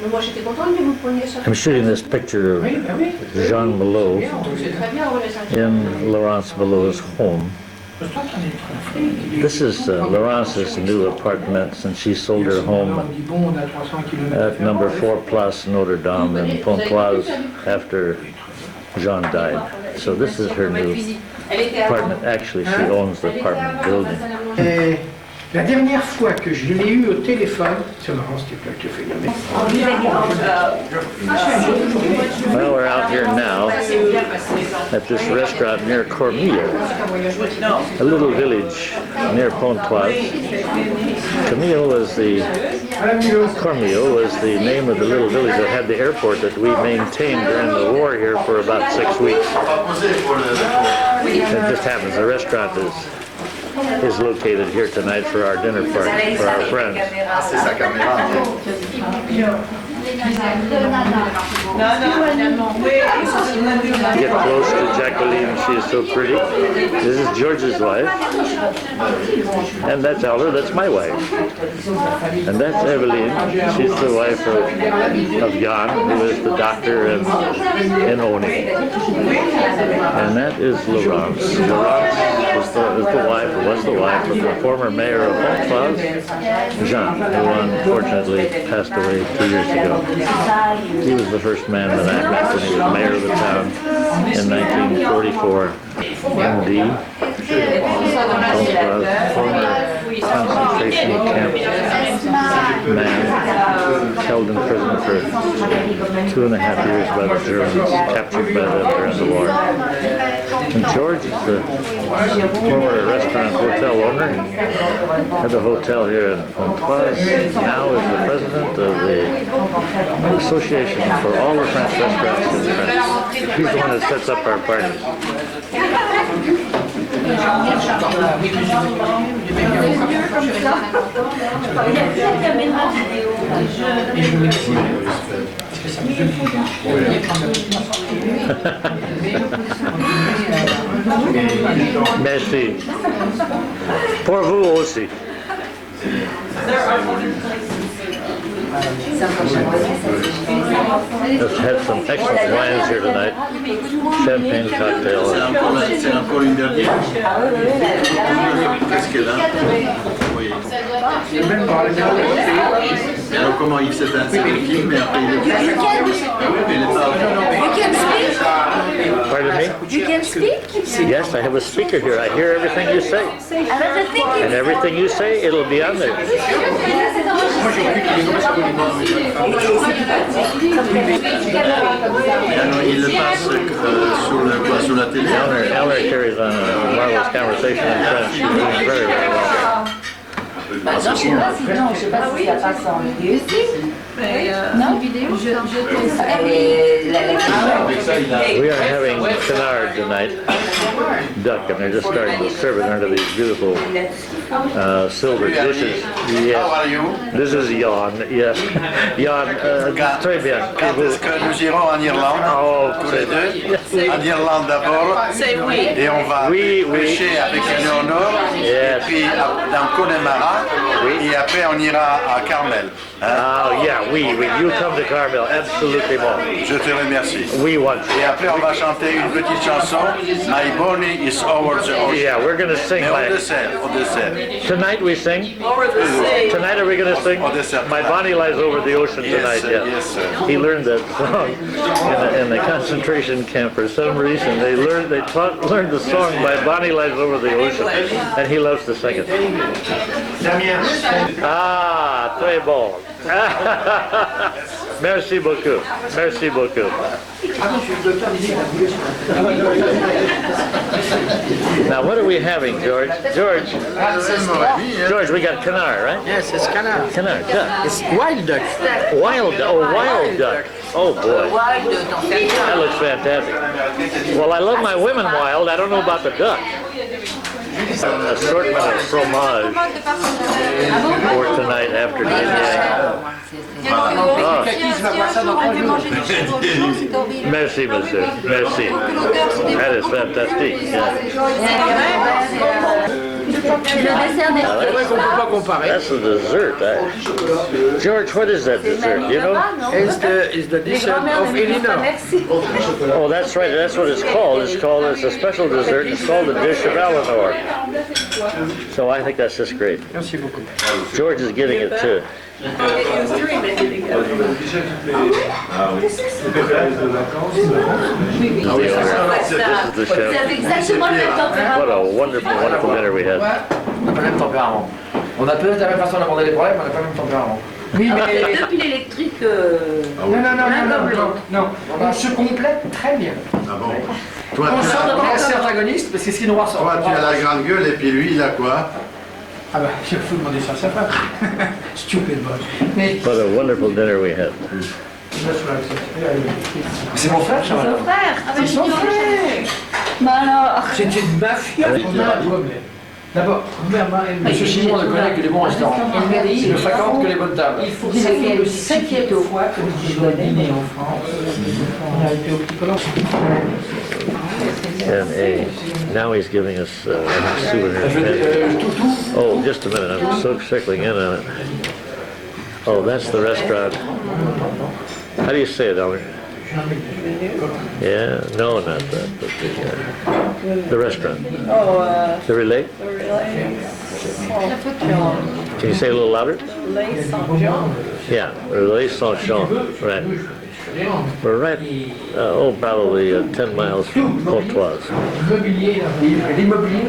I'm shooting this picture of Jean Malot in Laurence Malot's home. This is Laurence's new apartment since she sold her home at number 4 Place Notre Dame in Pontoise after Jean died. So this is her new apartment. Actually, she owns the apartment building. La dernière fois que je l'ai eu au téléphone, c'est marrant cette époque que fait le Well, we're out here now at this restaurant near Cormillot, a little village near Pontoise. Cormillot was the name of the little village that had the airport that we maintained during the war here for about 6 weeks. It just happens the restaurant is located here tonight for our dinner party for our friends. Get close to Jacqueline, she is so pretty. This is George's wife. And that's Elder, that's my wife. And that's Eveline, she's the wife of Jan, who is the doctor in Oni. And that is Laurence. Laurence was the wife of the former mayor of Pontoise, Jean, who unfortunately passed away 2 years ago. He was the first man that I met when he was mayor of the town in 1944. MD, former concentration camp man, held in prison for 2.5 years by the Germans, captured by them during the war. And George is the former restaurant hotel owner, had a hotel here in Pontoise, now is the president of the Association for all the French restaurants in France. He's the one that sets up our parties. Merci. Pour vous aussi. Let's have some excellent wines here tonight. Champagne cocktail. C'est encore une dernière. Qu'est-ce qu'elle a? Oui. Mais alors comment il s'est inscrit, mais après il est Pardon me? You can speak? Yes, I have a speaker here. I hear everything you say. And everything you say, it'll be on there. il le passe sur la télé. Eleanor carries on a marvelous conversation in French. She's doing very, very well. Non, je sais pas si ça passe en vidéo aussi. Non, vidéo. We are having canard tonight, duck, and they're just starting to serve it under these beautiful silver dishes. Yes. How are you? This is Jan. Yes. Jan, très bien. Quand est-ce que nous irons en Irlande? Tous les deux? En Irlande d'abord. Et on va pêcher avec Eleonore. Et puis dans Connemara. Et après on ira à Carmel. Oh yeah, you come to Carmel, absolutely more. Je te remercie. We want you. Et après on va chanter une petite chanson. My Bonnie is over the ocean. Yeah, we're going to sing. Mais au dessert. Tonight we sing. Tonight are we going to sing? My Bonnie lies over the ocean tonight. Yes, sir. He learned that song in the concentration camp for some reason. They learned the song My Bonnie lies over the ocean, and he loves to sing it. Ah, très bon. Merci beaucoup. Merci beaucoup. Now, what are we having, George? George, we got canard, right? Yes, it's canard. Canard, duck. It's wild duck. Wild duck. Oh boy, that looks fantastic. Well, I love my women wild. I don't know about the duck. Assortment of fromage for tonight after dinner. Oh. Merci, monsieur. Merci. That is fantastic. Yeah. celui-là. dessert des C'est vrai qu'on ne peut pas comparer. That's the dessert. George, what is that dessert? You know? It's the dessert of Eleanor. Merci. Oh, that's right. That's what it's called. It's a special dessert. It's called the dish of Eleanor. So I think that's just great. Merci beaucoup. George is getting it too. This is the C'est chef. exactement le même tempérament. What a wonderful, wonderful dinner we had. On n'a pas le même tempérament. On a peut-être la même façon d'aborder les problèmes, mais on n'a pas le même tempérament. Oui, mais... Depuis l'électrique, Non. On se complète très bien. Ah bon. Toi, On tu sort as, de C'est antagoniste, parce que ce qui nous ressort. toi, tu as la grande gueule et puis lui, il a quoi? Ah bah, il faut demander ça à sa femme. Stupid boy. Mais... What a wonderful dinner we had. C'est mon frère, ça va. son frère. Ah, mais Son frère. Bah alors. C'est une mafia. On a un problème. D'abord, Monsieur Simon ne connaît que les bons restaurants. Il ne fréquente que les bonnes tables. ça fait le 5e fois que je dois dîner en France. On a été au petit collant. And now he's giving us a souvenir. Oh, just a minute. I'm so circling in on it. Oh, that's the restaurant. How do you say it, Elmer? Yeah, no, not that, but the restaurant. The relay? Can you say a little louder? Yeah, Relais Saint-Jean, right. We're right, probably 10 miles from Pontoise. L'immobilier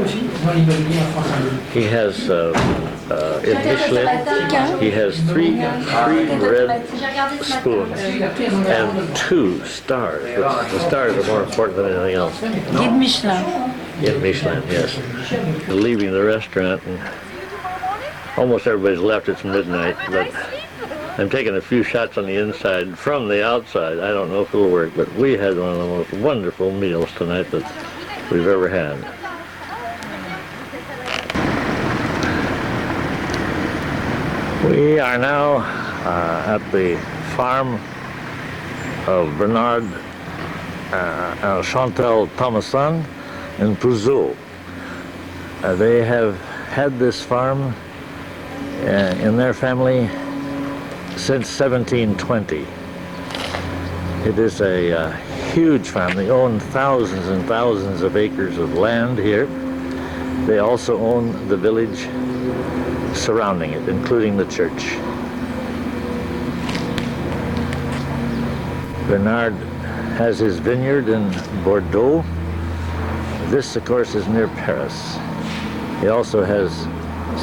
aussi. Moi, l'immobilier en France. He has, in Michelin, he has three red spoons and 2 stars. The stars are more important than anything else. Guide Michelin. In Michelin, yes. Leaving the restaurant, and almost everybody's left. It's midnight, but I'm taking a few shots on the inside from the outside. I don't know if it'll work, but we had one of the most wonderful meals tonight that we've ever had. We are now at the farm of Bernard and Chantal Thomason in Puzo. They have had this farm in their family since 1720. It is a huge farm. They own thousands and thousands of acres of land here. They also own the village surrounding it, including the church. Bernard has his vineyard in Bordeaux. This, of course, is near Paris. He also has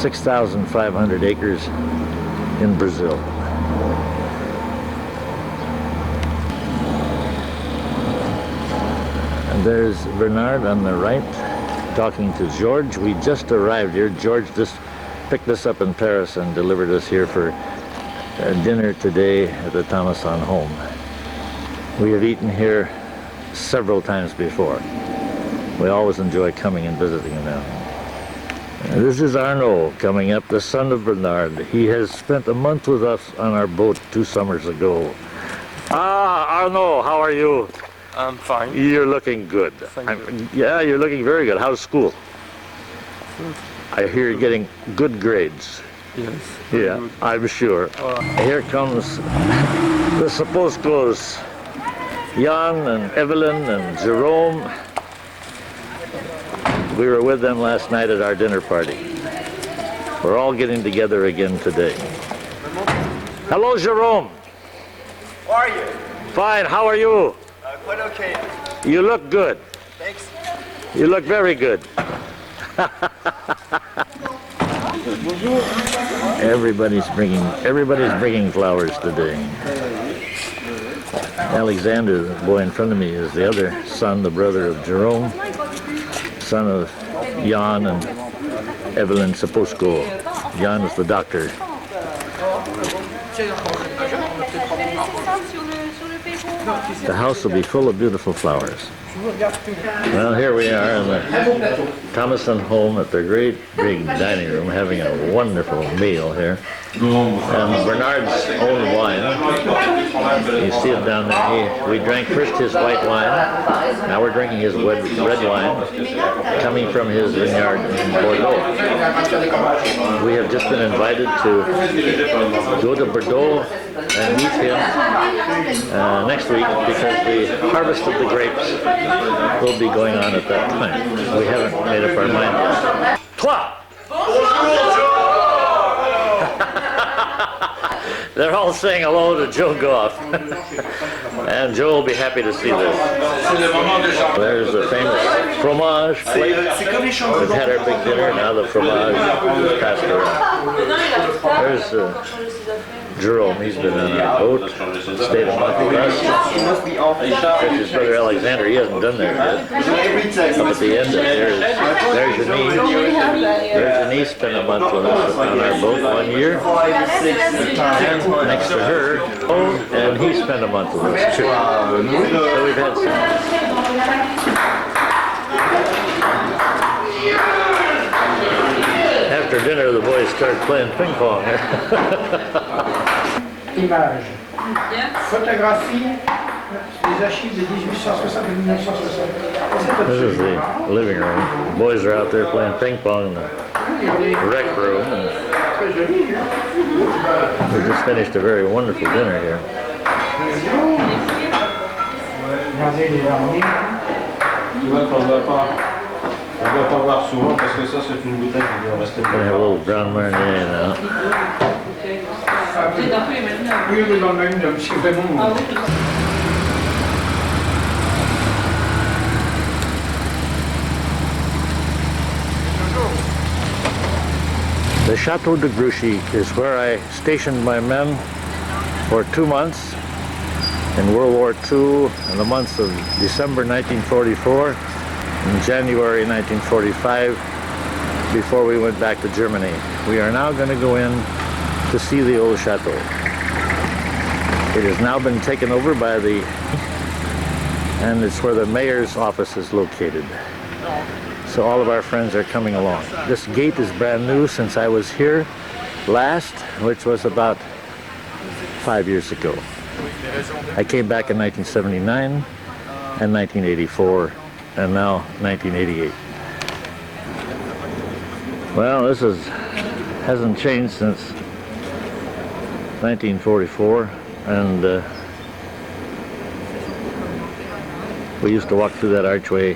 6,500 acres in Brazil. And there's Bernard on the right talking to George. We just arrived here. George just picked us up in Paris and delivered us here for dinner today at the Thomason home. We have eaten here several times before. We always enjoy coming and visiting them. This is Arnaud coming up, the son of Bernard. He has spent a month with us on our boat 2 summers ago. Ah, Arnaud, how are you? I'm fine. You're looking good. Thank you. Yeah, you're looking very good. How's school? I hear you're getting good grades. Yes. Yeah, Good. I'm sure. Here comes the Saposcos, Jan and Evelyn and Jerome. We were with them last night at our dinner party. We're all getting together again today. Hello, Jerome. How are you? Fine, how are you? Quite okay. You look good. Thanks. You look very good. Everybody's bringing flowers today. Alexander, the boy in front of me, is the other son, the brother of Jerome, son of Jan and Evelyn Saposco. Jan is the doctor. The house will be full of beautiful flowers. Well, here we are in the Thomason home at their great big dining room having a wonderful meal here. And Bernard's own wine. You see it down there. We drank first his white wine. Now we're drinking his red wine coming from his vineyard in Bordeaux. We have just been invited to go to Bordeaux and meet him next week because the harvest of the grapes will be going on at that time. We haven't made up our mind yet. Toi! They're all saying hello to Joe Goff. And Joe will be happy to see this. There's the famous fromage plate. We've had our big dinner, now the fromage is passed around. There's Jerome, he's been on our boat, stayed a month with us. There's his brother Alexander, he hasn't done there yet. Up at the end, there's Janice. There's Janice, spent a month with us on our boat 1 year. And next to her, and he spent a month with us too. So we've had some. After dinner, the boys start playing ping pong. Images, photographies, les archives de 1860 et 1960. This is the living room. The boys are out there playing ping pong in the rec room. We just finished a very wonderful dinner here. Regardez les larmiers. Tu vois qu'on ne doit pas voir souvent parce que ça c'est une bouteille qui doit rester. We have a little brown marinade now. Oui, oui, dans le même, c'est vraiment. The Chateau de Grouchy is where I stationed my men for 2 months in World War II in the months of December 1944 and January 1945 before we went back to Germany. We are now going to go in to see the old chateau. It has now been taken over by and it's where the mayor's office is located. So all of our friends are coming along. This gate is brand new since I was here last, which was about 5 years ago. I came back in 1979 and 1984 and now 1988. Well, this hasn't changed since 1944, and we used to walk through that archway.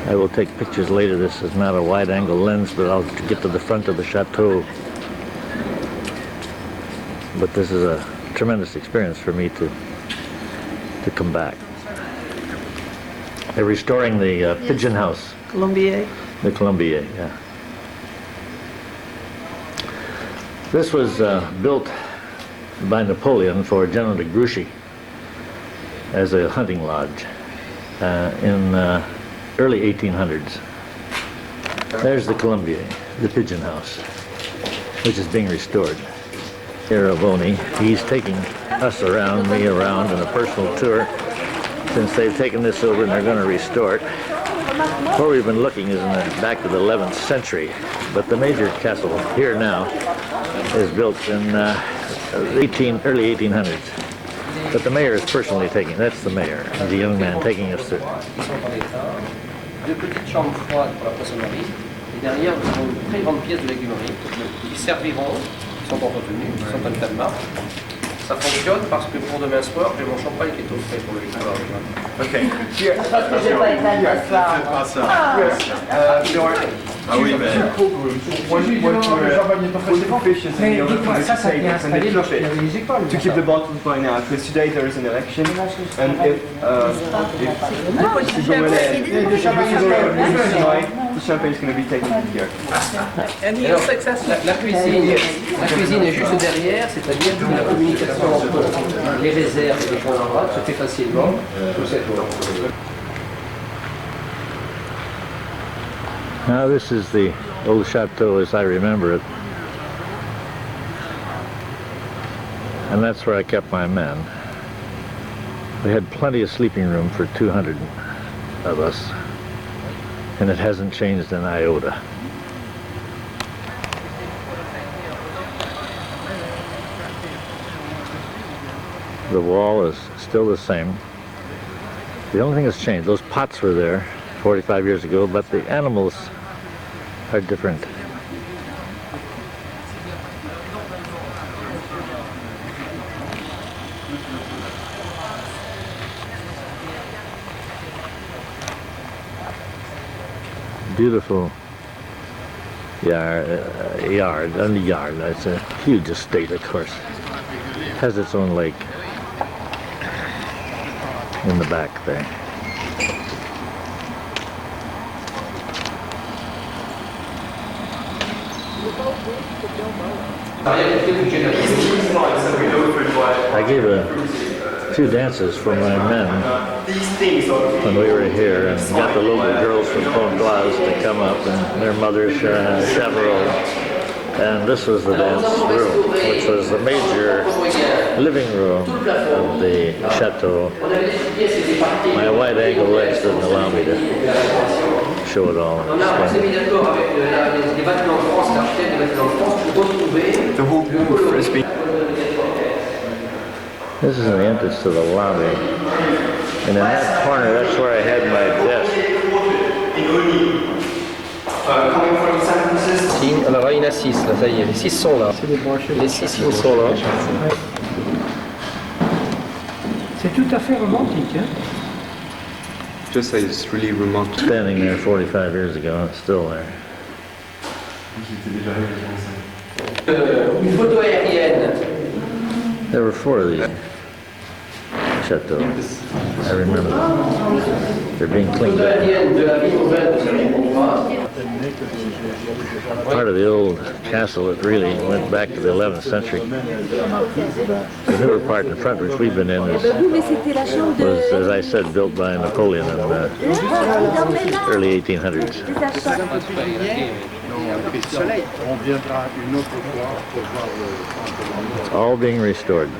I will take pictures later. This is not a wide-angle lens, but I'll get to the front of the chateau. But this is a tremendous experience for me to come back. They're restoring the pigeon house. Colombier. The Colombier, yeah. This was built by Napoleon for General de Grouchy as a hunting lodge in early 1800s. There's the Colombier, the pigeon house, which is being restored. Aravoni, he's taking us around, me around, in a personal tour since they've taken this over and they're going to restore it. Where we've been looking is in back to the 11th century, but the major castle here now is built in early 1800s. But the mayor is personally taking, that's the mayor, he's a young man taking us through. Deux petites chambres froides pour la poissonnerie. Et derrière, nous avons une très grande pièce de légumerie qui serviront, qui sont entretenues, qui sont en état de marche. Ça fonctionne parce que pour demain soir, j'ai mon champagne qui est au frais pour le soir. Ok. Parce que j'ai pas éteint le soir. Pas ça. Ah oui, mais... Ça, ça a été installé lorsqu'il y avait les écoles. To keep the bottles by now, because today there is an election, and if the champagne is going to be taken here. La cuisine est juste derrière, c'est-à-dire que la communication entre les réserves et les champs se fait facilement sous cette voie. Now this is the old chateau as I remember it. And that's where I kept my men. We had plenty of sleeping room for 200 of us, and it hasn't changed an iota. The wall is still the same. The only thing that's changed, those pots were there 45 years ago, but the animals are different. Beautiful yard. That's a huge estate, of course. Has its own lake in the back there. I gave a few dances for my men when we were here, and got the local girls from Pontoise to come up, and their mothers chaperoned. And this was the dance room, which was the major living room of the chateau. My wide-angle lens didn't allow me to show it all. The whole frisbee. This is the entrance to the lobby. And in that corner, that's where I had my desk. Alors là, il y en a 6, là, ça y est, les 6 sont là. Les 6 sont là. C'est tout à fait romantique, hein? Just say it's really romantic. Standing there 45 years ago, and it's still there. Une photo aérienne. There were 4 of these chateaux. I remember them. They're being cleaned up. Part of the old castle that really went back to the 11th century. The newer part in the front, which we've been in, was, as I said, built by Napoleon in the early 1800s. It's all being restored.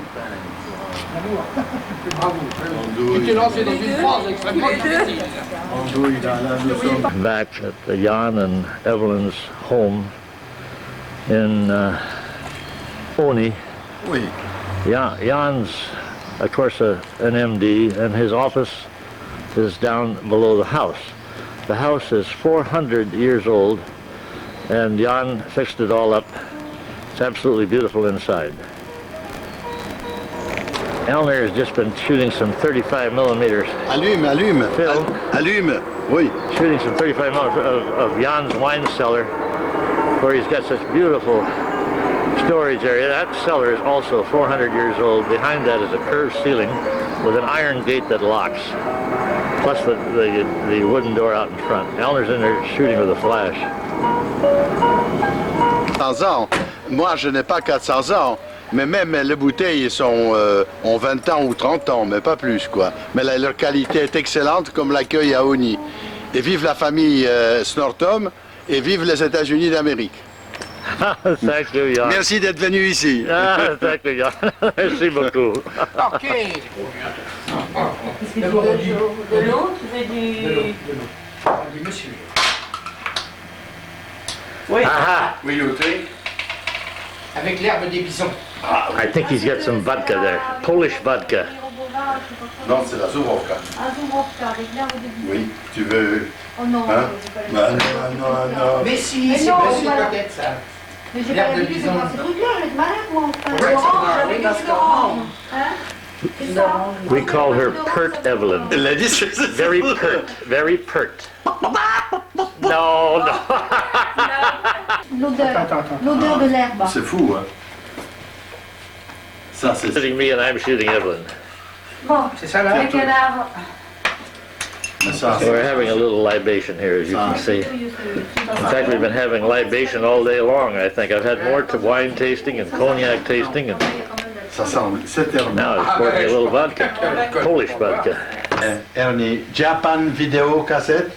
Back at the Jan and Evelyn's home in Oni. Jan's, of course, an MD, and his office is down below the house. The house is 400 years old, and Jan fixed it all up. It's absolutely beautiful inside. Elner has just been shooting some 35 millimeters. Allume. Film. Allume. Oui. Shooting some 35 millimeters of Jan's wine cellar, where he's got such beautiful storage area. That cellar is also 400 years old. Behind that is a curved ceiling with an iron gate that locks, plus the wooden door out in front. Elner's in there shooting with a flash. 400 ans. Moi, je n'ai pas 400 ans. Mais même les bouteilles ont 20 ans ou 30 ans, mais pas plus, quoi. Mais leur qualité est excellente, comme l'accueil à Oni. Et vive la famille Snortum, et vive les États-Unis d'Amérique. Thank you, Jan. Merci d'être venu ici. Thank you, Jan. Merci beaucoup. Ok. De l'eau, tu veux du... Monsieur. Oui. Aha! Will you drink? Avec l'herbe des bisons. I think he's got some vodka there. Polish vodka. Non, c'est la Zurovka. avec l'herbe de bisou. Oui, tu veux... Oh non, Hein? Non. Mais si, Mais c'est non, Monsieur voilà. Coquette, ça. Mais j'ai L'herbe pas de l'habitude de bison. voir ces trucs-là, je vais être malade ou enfin. Ouais, L'orange, c'est avec dans du orange. Hein? C'est ça. We call her Pert Evelyn. Elle a dit, c'est Very pert. Very pert. No. L'odeur de l'herbe. C'est fou, hein. Ça, c'est... Shooting me and I'm shooting Evelyn. Bon, C'est ça là. un cadavre. Mais ça, So we're having a little libation here, as you can see. In fact, we've been having libation all day long, I think. I've had more wine tasting and cognac tasting, and ça sent... C'est terrible. now it's pouring me a little vodka. Polish vodka. Ernie, Japan video cassette.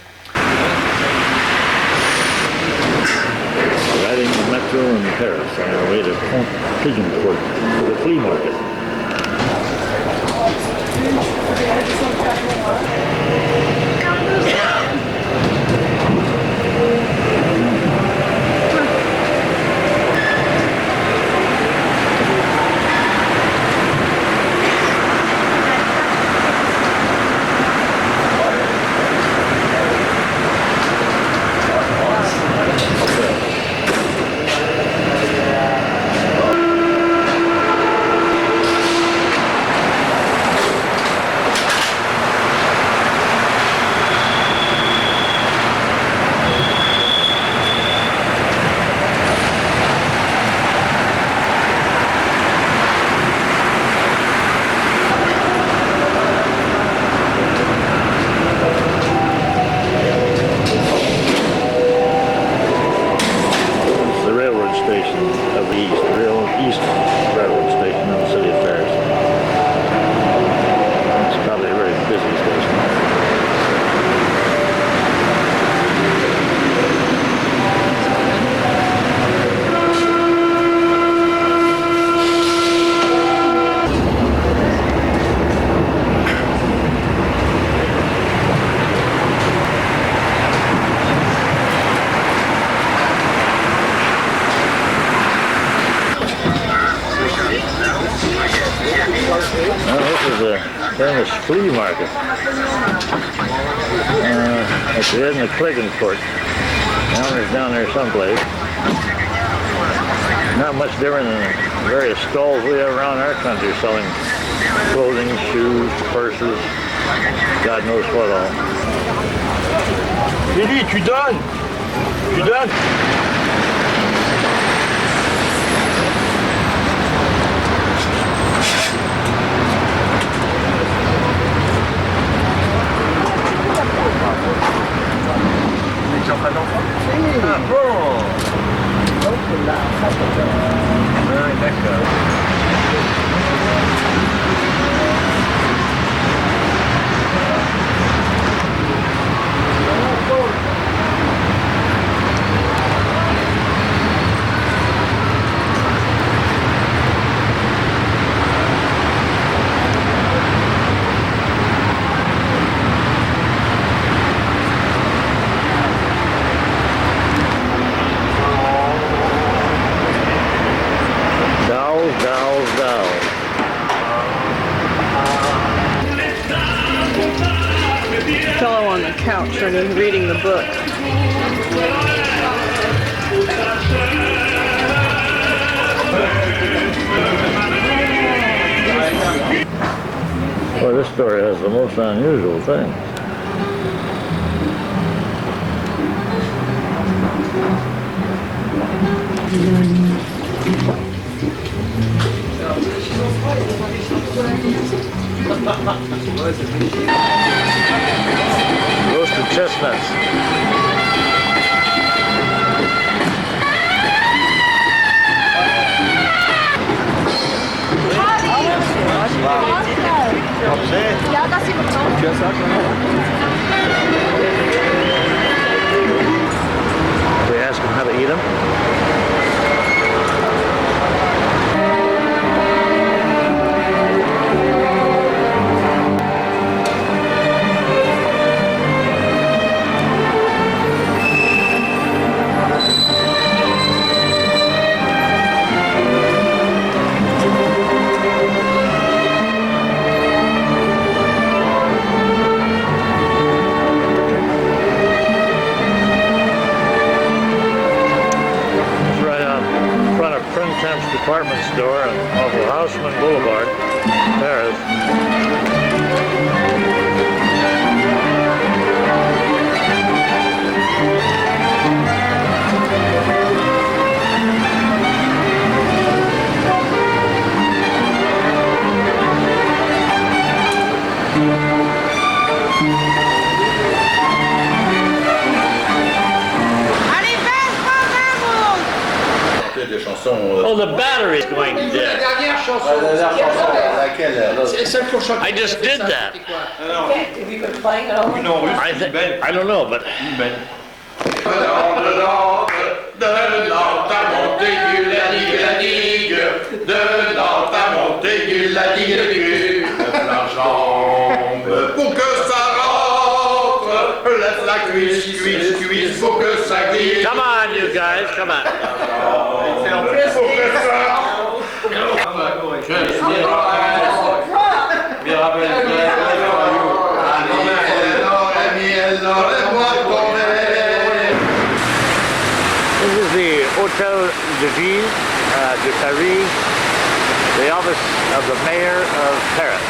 Riding the metro in Paris on our way to Pigeoncourt, to the flea market. famous flea market at the end of Klagenfurt. Downers down there someplace. Not much different than the various stalls we have around our country selling clothing, shoes, purses, God knows what all. Lily, tu donnes! Tu donnes! Tu es en train d'enfant? Ah bon! Ah, d'accord. Fellow on the couch reading the book. Well, this story has the most unusual thing. Roasted chestnuts. We ask them how to eat them. Department store off of Haussmann Boulevard, Paris. Des chansons. Oh, the battery's going dead. I just did that. Have you been playing it over? I don't know, but pour que ça Laisse-la cuisse, cuisse, cuisse, faut que ça glisse. Come on, you guys, come on. Faut que ça. This is the Hotel de Ville de Paris, the office of the mayor of Paris.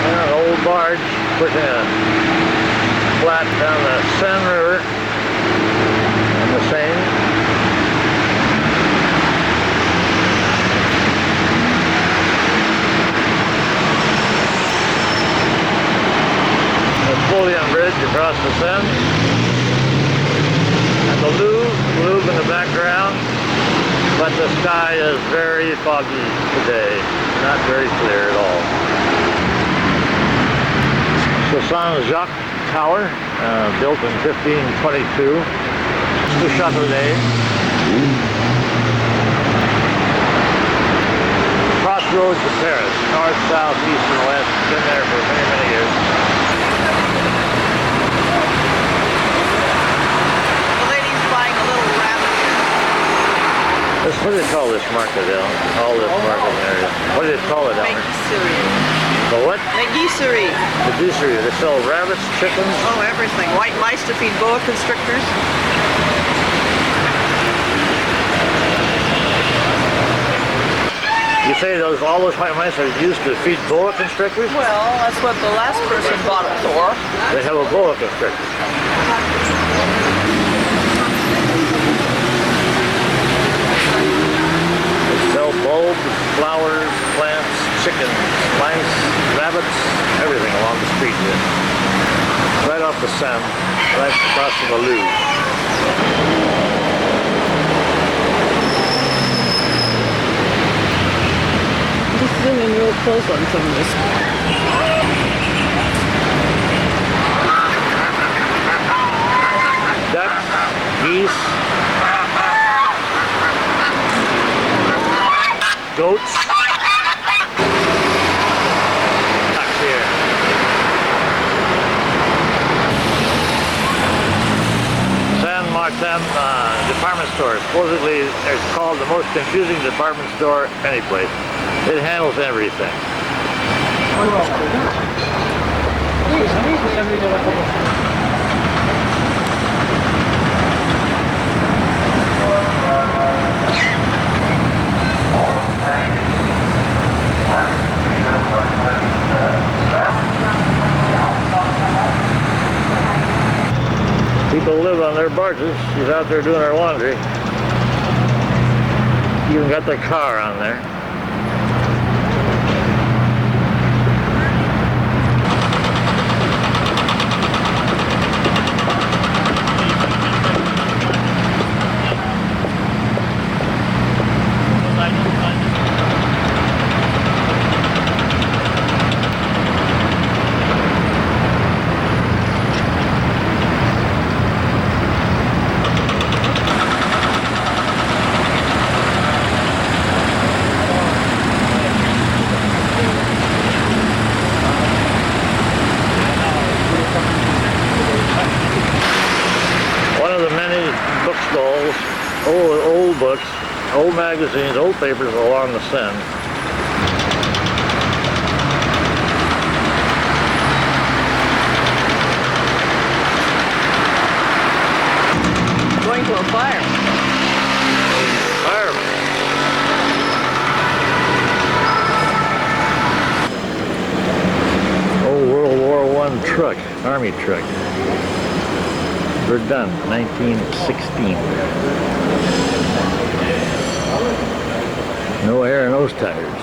An old barge putting a flat down the Seine River and the Seine. Napoleon Bridge across the Seine. And the Louvre in the background. But the sky is very foggy today. Not very clear at all. The Saint-Jacques Tower, built in 1522, the Châtelet. Crossroads of Paris, north, south, east, and west. Been there for many, many years. The lady's buying a little rabbit. What do they call this market, Ellen? All this market area. What do they call it, Ellen? Megisserie. The what? Megisserie. The goosery. They sell rabbits, chickens. Oh, everything. White mice to feed boa constrictors. You say all those white mice are used to feed boa constrictors? Well, that's what the last person bought it for. They have a boa constrictor. They sell bulbs, flowers, plants, chickens, mice, rabbits, everything along the street here. Right off the Seine, right across from the Louvre. Just zoom in real close on some of this. Ducks, geese, goats. Ducks here. Saint Martin department store. Supposedly it's called the most confusing department store any place. It handles everything. People live on their barges. She's out there doing her laundry. Even got the car on there. Old books, old magazines, old papers along the Seine. Going to a fire. Fire. Old World War I truck, Army truck. Verdun, 1916. No air in those tires.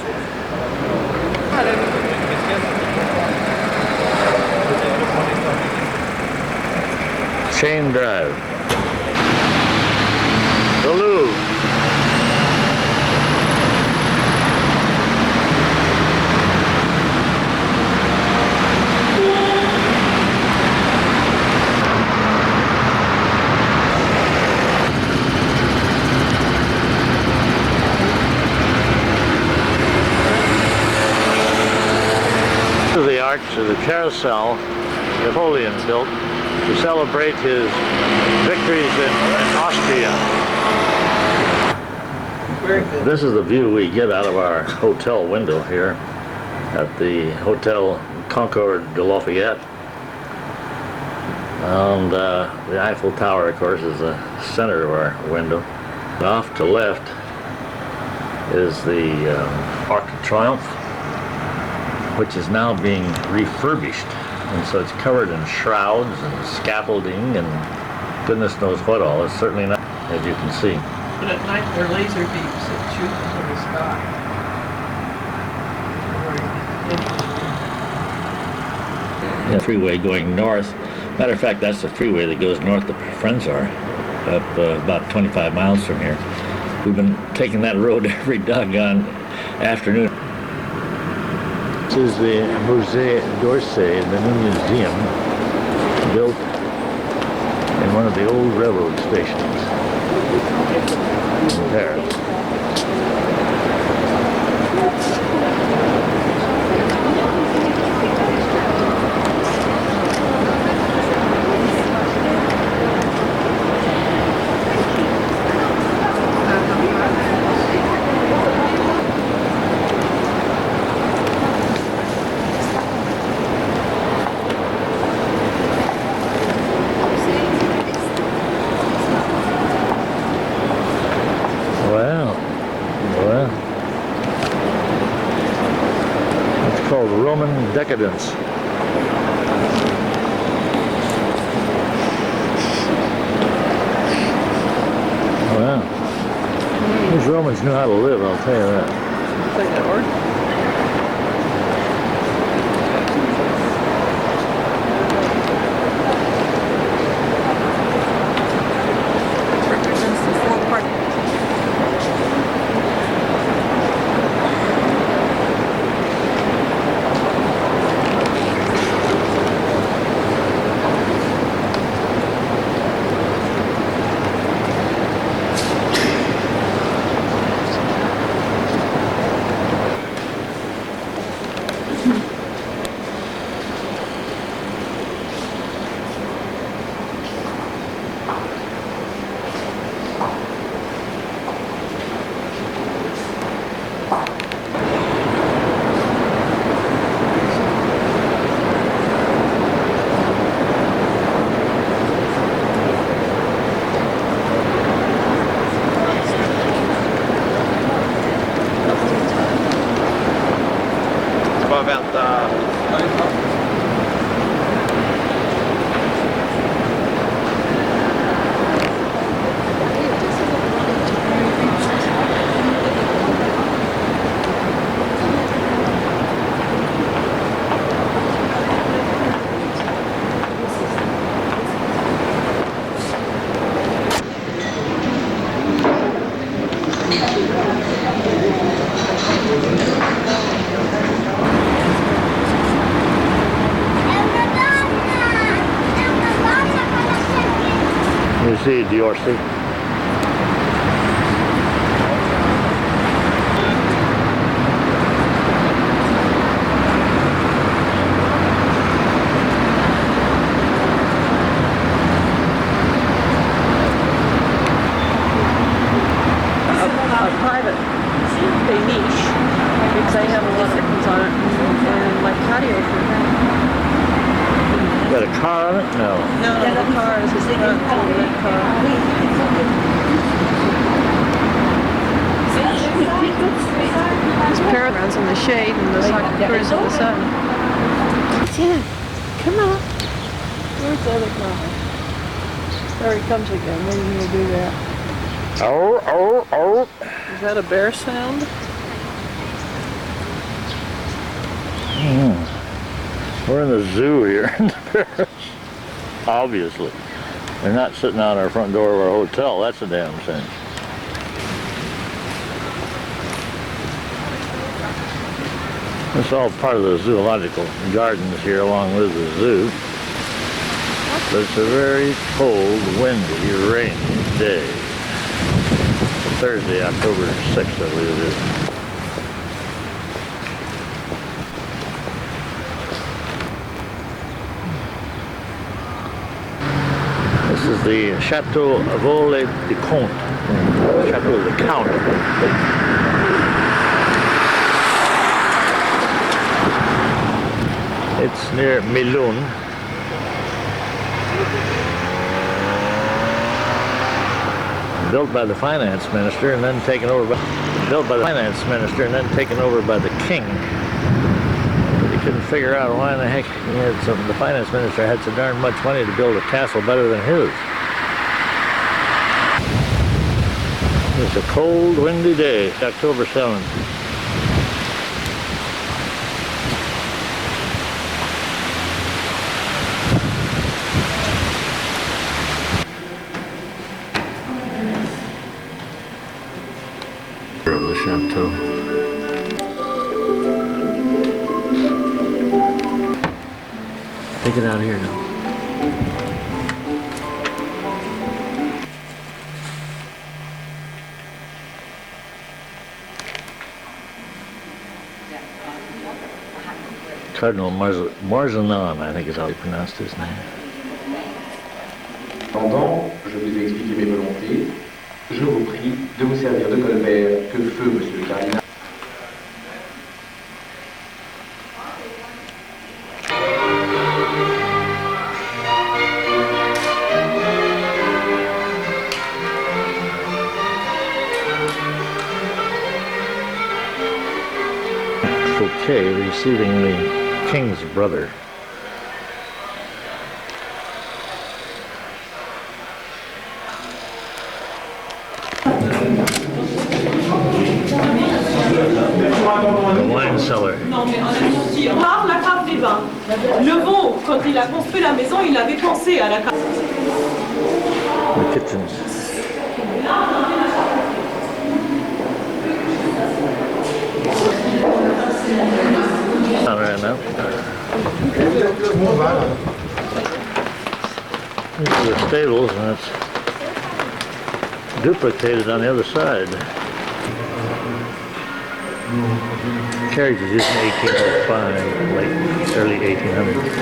Chain drive. The Louvre. to the carousel Napoleon built to celebrate his victories in Austria. This is the view we get out of our hotel window here at the Hotel Concorde de Lafayette. And the Eiffel Tower, of course, is the center of our window. And off to left is the Arc de Triomphe, which is now being refurbished. And so it's covered in shrouds and scaffolding and goodness knows what all. It's certainly not, as you can see. But at night, they're laser beams that shoot into the sky. The freeway going north. Matter of fact, that's the freeway that goes north to Friends are, up about 25 miles from here. We've been taking that road every doggone afternoon. This is the Musée d'Orsay, the new museum built in one of the old railroad stations in Paris. Roman decadence. Wow. These Romans knew how to live, I'll tell you that. Represents the four-part. See D'Orsay. Private niche because I have a lot of things on it and like patio for that. Got a car on it? No. No, the car is a front red car. There's paragrams in the shade and the suckers in the sun. Yeah, come on. Where's the other car? There he comes again. Maybe he'll do that. Oh, oh, oh. Is that a bear sound? We're in the zoo here in Paris. Obviously. They're not sitting out our front door of our hotel. That's a damn cinch. It's all part of the zoological gardens here along with the zoo. But it's a very cold, windy, rainy day. Thursday, October 6th, I believe it is. is the Chateau Vaux-le-Vicomte, Chateau of the Count. It's near Melun. Built by the finance minister and then taken over by the king. He couldn't figure out why in the heck the finance minister had so darn much money to build a castle better than his. It's a cold, windy day, October 7th. Of the chateau. Take it out here now. Cardinal Marzanon, I think is how he pronounced his name. Pendant, je vous ai expliqué mes volontés. Je vous prie de vous servir de colbert que feu, monsieur le cardinal. Fouquet receiving the king's brother. The wine cellar. Non, mais on a sorti par la cave des vins. Le vent, quand il a construit la maison, il avait pensé à la cave. The kitchens. Not right now. These are the stables, and it's duplicated on the other side. Carriage was used in 1805, late early 1800s.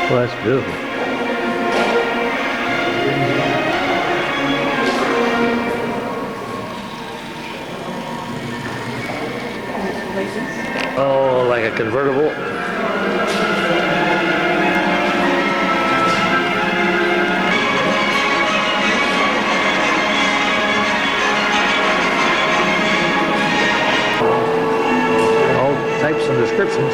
Well, that's beautiful. Oh, like a convertible. All types and descriptions.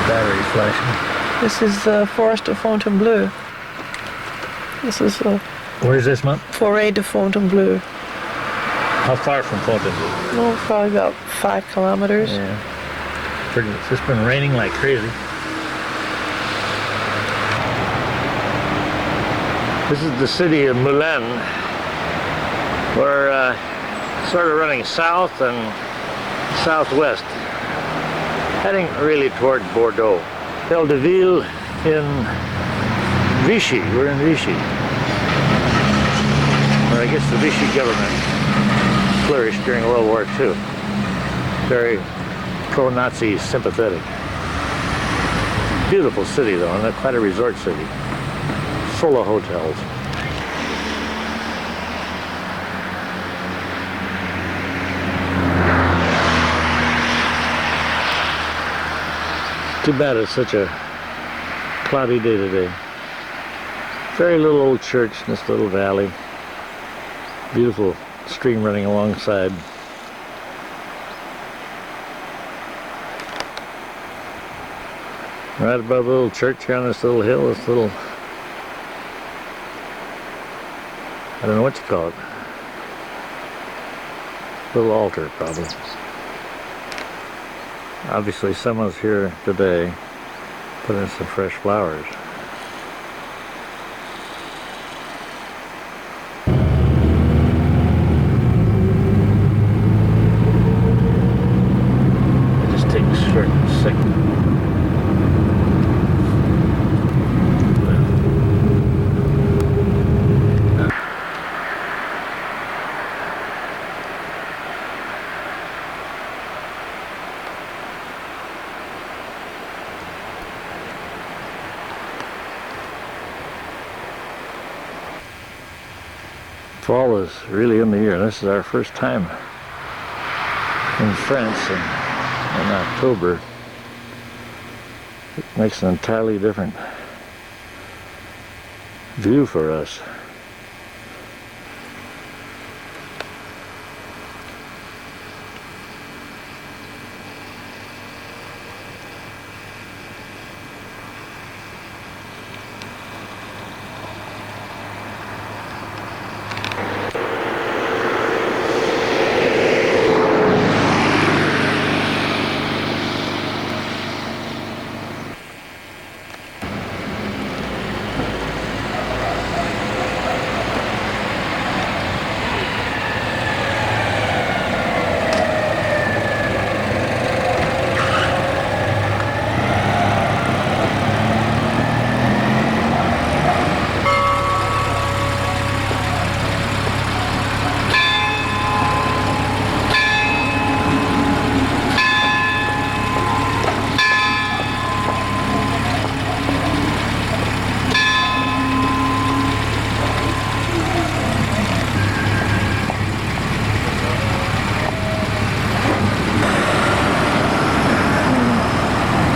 Battery flashing. This is the Forest of Fontainebleau. This is the Where's this, Mom? Forêt de Fontainebleau. How far from Fontainebleau? Oh, probably about 5 kilometers. Yeah. It's just been raining like crazy. This is the city of Moulin. We're sort of running south and southwest, heading really toward Bordeaux. Belle de Ville in Vichy. We're in Vichy. Or I guess the Vichy government flourished during World War II. Very pro-Nazi sympathetic. Beautiful city though, and quite a resort city. Full of hotels. Too bad it's such a cloudy day today. Very little old church in this little valley. Beautiful stream running alongside. Right above the little church here on this little hill, this little, I don't know what you call it. Little altar, probably. Obviously someone's here today putting some fresh flowers. It just takes a short second. Fall is really in the air. This is our first time in France in October. It makes an entirely different view for us.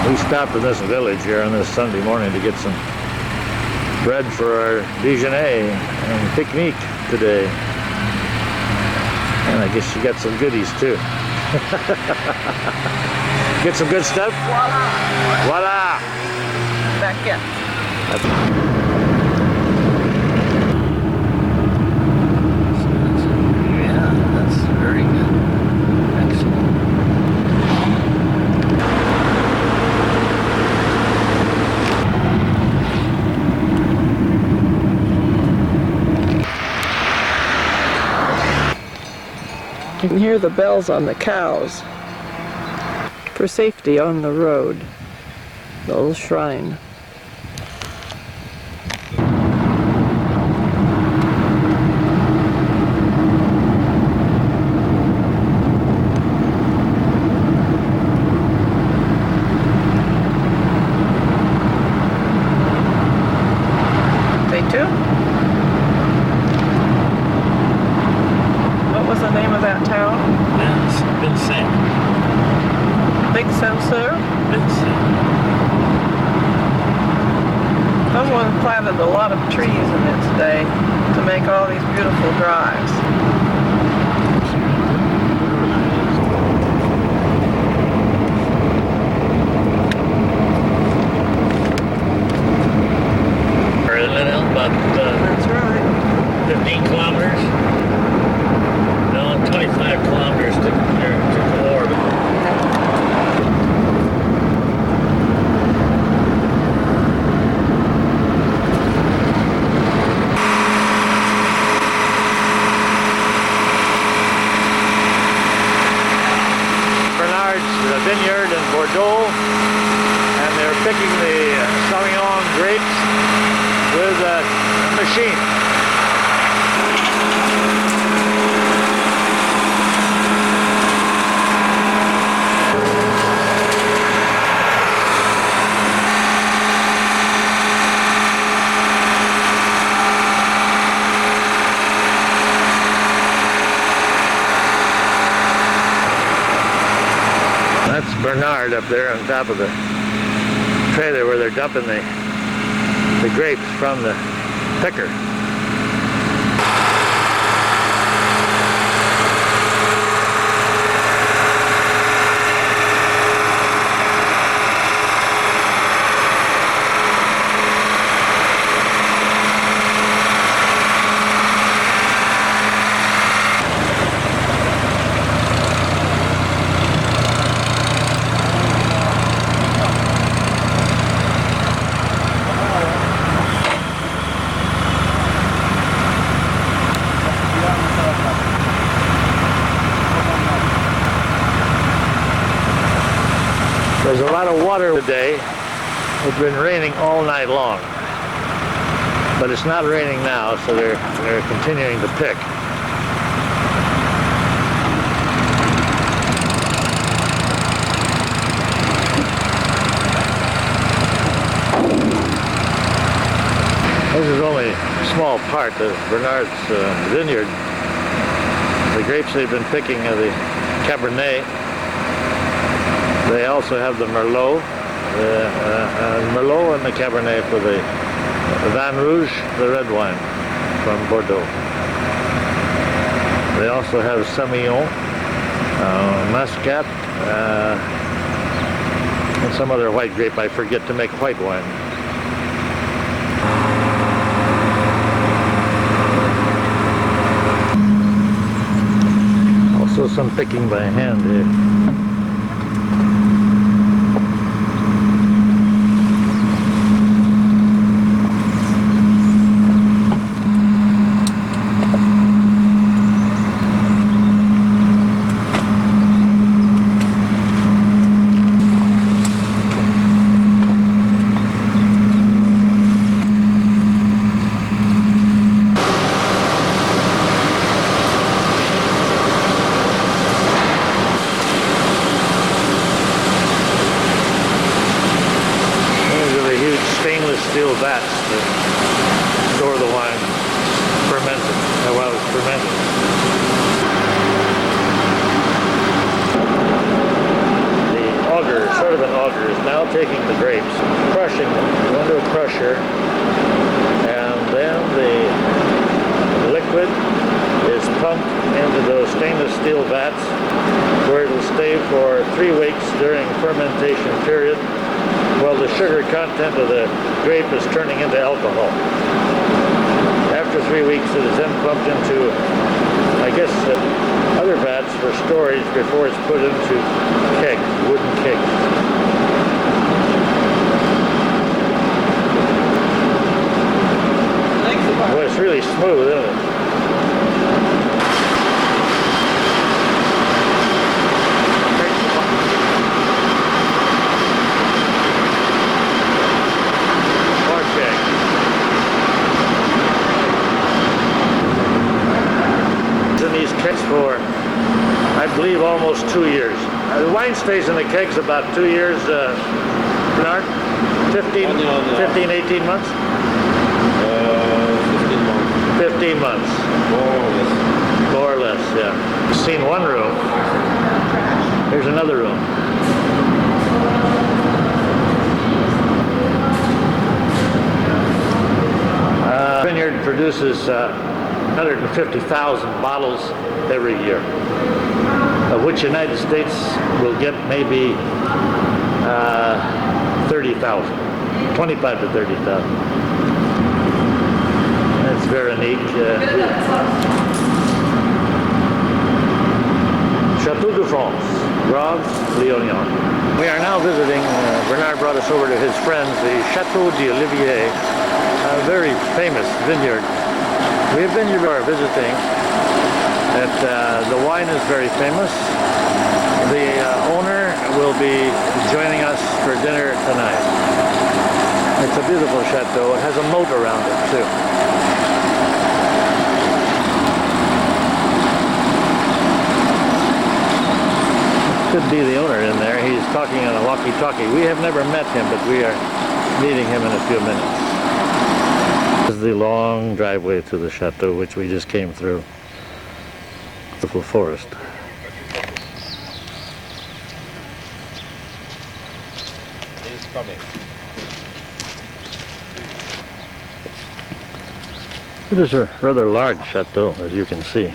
We stopped in this village here on this Sunday morning to get some bread for our déjeuner and picnic today. And I guess you got some goodies too. Get some good stuff? Voila! Voila! Baguette. You can hear the bells on the cows for safety on the road. The little shrine. Day 2? What was the name of that town? Vincent. Big Sensor? Vincent. Someone planted a lot of trees in its day to make all these beautiful drives. About That's right. 15 kilometers. No, 25 kilometers to Orb. Bernard's vineyard in Bordeaux, and they're picking the Sauvignon grapes with a machine. That's Bernard up there on top of the trailer where they're dumping the grapes from the picker. lot of water today. It's been raining all night long. But it's not raining now, so they're continuing to pick. This is only a small part of Bernard's vineyard. The grapes they've been picking are the Cabernet. They also have the Merlot, Merlot and the Cabernet for the Vin Rouge, the red wine from Bordeaux. They also have Semillon, Muscat, and some other white grape I forget to make white wine. Also some picking by hand here. Steel vats to store the wine fermented, while it's fermented. The auger, sort of an auger, is now taking the grapes, crushing them into a crusher, and then the liquid is pumped into those stainless steel vats where it will stay for 3 weeks during fermentation period, while the sugar content of the grape is turning into alcohol. After 3 weeks, it is then pumped into, I guess, other vats for storage before it's put into kegs, wooden kegs. Boy, it's really smooth, isn't it? For, I believe, almost 2 years. The wine stays in the kegs about 2 years, Bernard? 15, 18 months? 15 months. 15 months. More or less, yeah. You've seen one room. Here's another room. Vineyard produces 150,000 bottles every year, of which the United States will get maybe 30,000, 25 to 30,000. That's Veronique. Chateau de France, Grave Léognan. We are now visiting, Bernard brought us over to his friends, the Chateau d'Olivier, a very famous vineyard. We have been here visiting. The wine is very famous. The owner will be joining us for dinner tonight. It's a beautiful chateau. It has a moat around it too. Could be the owner in there. He's talking on a walkie-talkie. We have never met him, but we are meeting him in a few minutes. This is the long driveway to the chateau, which we just came through. Beautiful forest. He's coming. It is a rather large chateau, as you can see.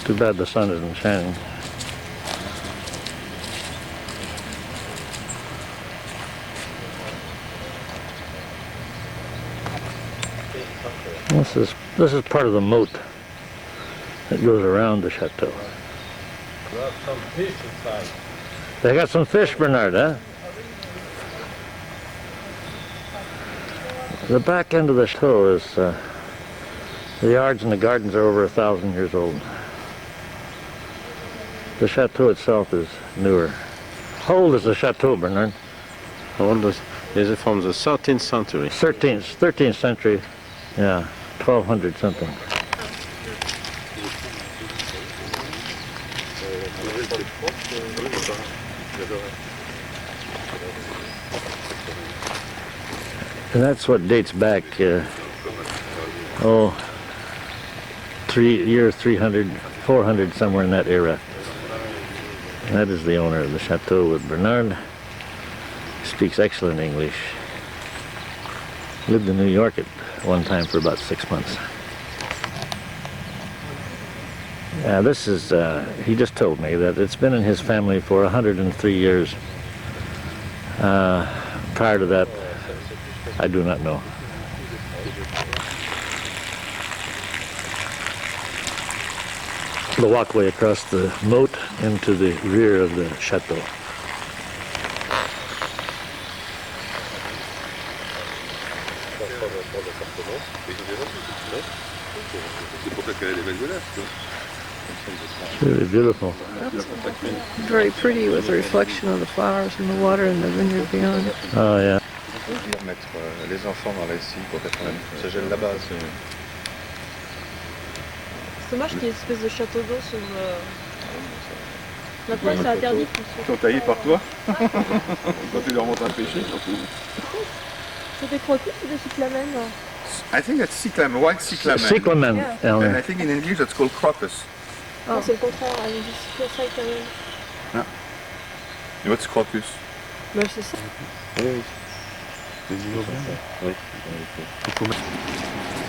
Too bad the sun isn't shining. This is part of the moat that goes around the chateau. Got some fish inside. They got some fish, Bernard, huh? The back end of the chateau is, the yards and the gardens are over 1,000 years old. The chateau itself is newer. How old is the chateau, Bernard? How old is it? From the 13th century. 13th century. Yeah, 1200 something. And that's what dates back, year 300, 400, somewhere in that era. And that is the owner of the chateau with Bernard. Speaks excellent English. Lived in New York at one time for about 6 months. This is, he just told me that it's been in his family for 103 years. Prior to that, I do not know. The walkway across the moat into the rear of the chateau. It's really beautiful. Very pretty with the reflection of the flowers and the water and the vineyard beyond. Oh yeah. Mettre les enfants dans la scie pour 80. Ça gèle là-bas. C'est dommage qu'il y ait une espèce de château d'eau sur Maintenant, c'est interdit. Ils sont taillés par toi. Quand tu leur montres un péché, surtout. C'est des crocus ou des cyclamènes? I think it's cyclamen, white cyclamen. Cyclamen. Yeah. And I think in English it's called crocus. Ah, c'est le contraire, il dit cyclamen. Yeah. What's crocus? Ben, c'est ça.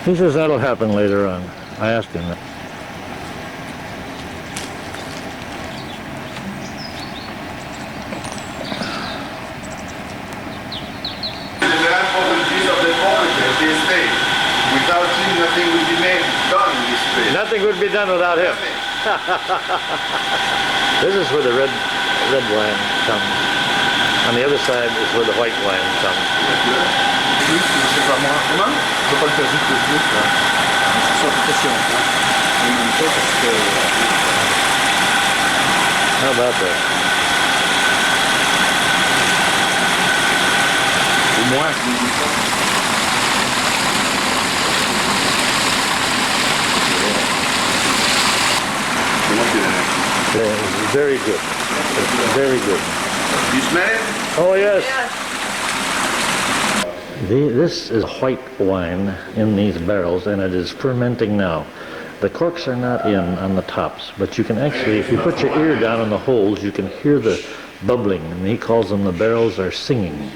He says that'll happen later on. I asked him that. Without him, nothing would be done in this place. Nothing would be done without him. This is where the red wine comes. On the other side is where the white wine comes. C'est pas moi. Comment? Je peux pas le faire vite le plus. C'est sur pression. En même temps parce que... How about that? Au moins, je vous dis ça. Very good. Very good. You smell it? Oh yes. This is white wine in these barrels, and it is fermenting now. The corks are not in on the tops, but you can actually, if you put your ear down on the holes, you can hear the bubbling, and he calls them the barrels are singing.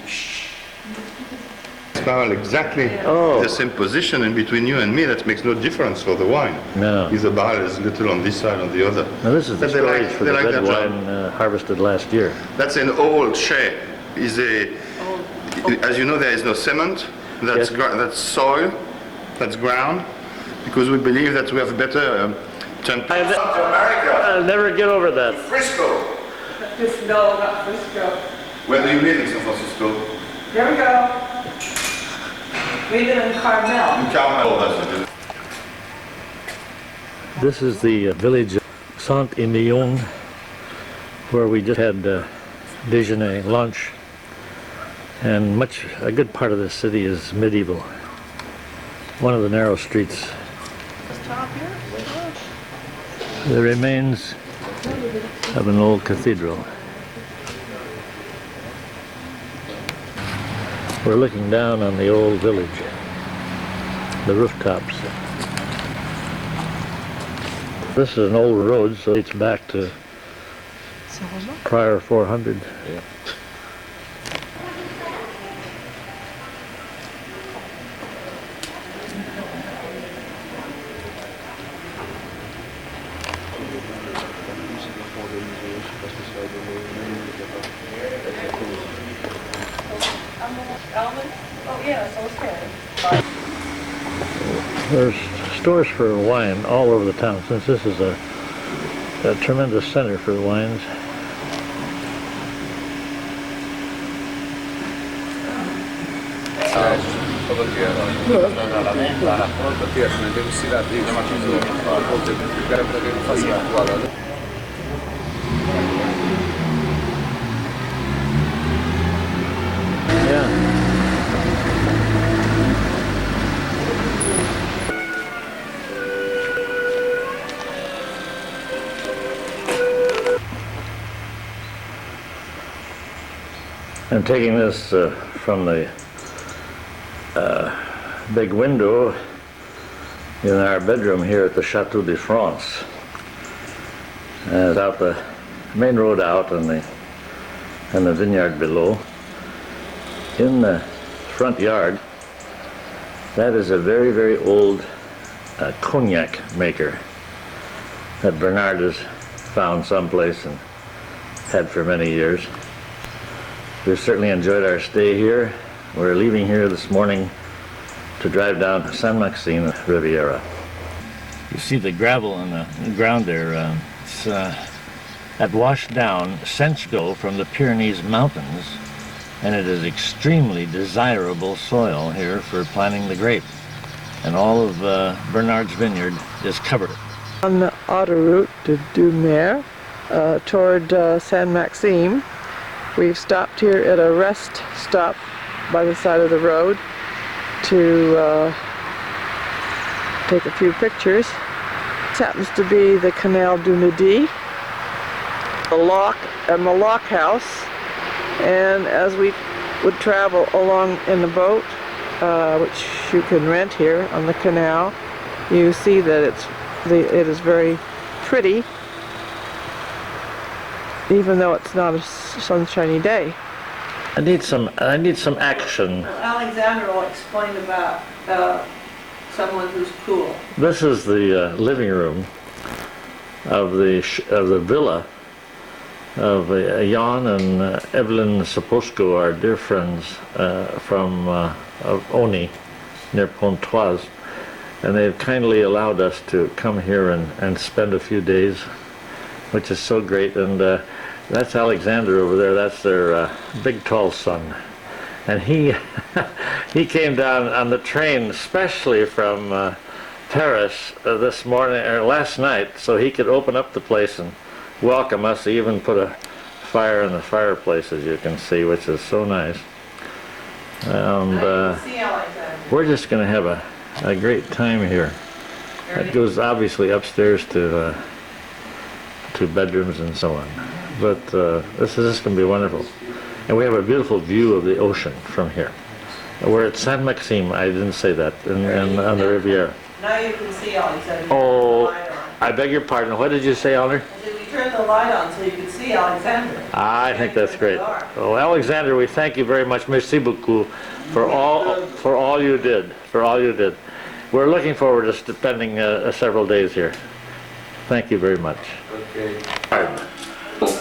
Barrel exactly the same position, and between you and me, that makes no difference for the wine. No. If the barrel is little on this side, on the other. Now this is the But they storage like- for they the like red that job. wine harvested last year. That's an old shea. Is a, as you know, there is no cement. That's that's soil. That's ground. Because we believe that we have better temperature. I'll never get over that. Frisco. No, not Frisco. Where do you live in San Francisco? There we go. We live in Carmel. In Carmel. That's it. This is the village of Saint-Émilion, where we just had déjeuner, lunch, and a good part of the city is medieval. One of the narrow streets. The remains of an old cathedral. We're looking down on the old village, the rooftops. This is an old road, so it's back to prior 400. Yeah. There's stores for wine all over the town, since this is a tremendous center for wines. taking this from the big window in our bedroom here at the Château de France. It's out the main road out and the vineyard below. In the front yard, that is a very, very old cognac maker that Bernard has found someplace and had for many years. We've certainly enjoyed our stay here. We're leaving here this morning to drive down to Saint-Maxime Riviera. You see the gravel on the ground there. It's that washed down centuries ago from the Pyrenees Mountains, and it is extremely desirable soil here for planting the grape. And all of Bernard's vineyard is covered. On the autoroute to Dumer toward Saint-Maxime, we've stopped here at a rest stop by the side of the road to take a few pictures. This happens to be the Canal du Midi, the lock and the lock house. And as we would travel along in the boat, which you can rent here on the canal, you see that it is very pretty, even though it's not a sunshiny day. I need some action. Alexander will explain about someone who's cool. This is the living room of the villa of Jan and Evelyn Saposko, our dear friends from of Oni, near Pontoise, and they've kindly allowed us to come here and spend a few days, which is so great. And that's Alexander over there. That's their big tall son, and he came down on the train especially from Paris this morning or last night, so he could open up the place and welcome us. He even put a fire in the fireplace, as you can see, which is so nice. And we're just going to have a great time here. That goes obviously upstairs to bedrooms and so on. But this is just going to be wonderful. And we have a beautiful view of the ocean from here. We're at Saint-Maxime, I didn't say that, on the Riviera. Now you can see Alexander. Oh, I beg your pardon. What did you say, Eleanor? We turned the light on so you can see Alexander. I think that's great. Oh, Alexander, we thank you very much. Merci beaucoup for all you did. For all you did. We're looking forward to spending several days here. Thank you very much. Okay.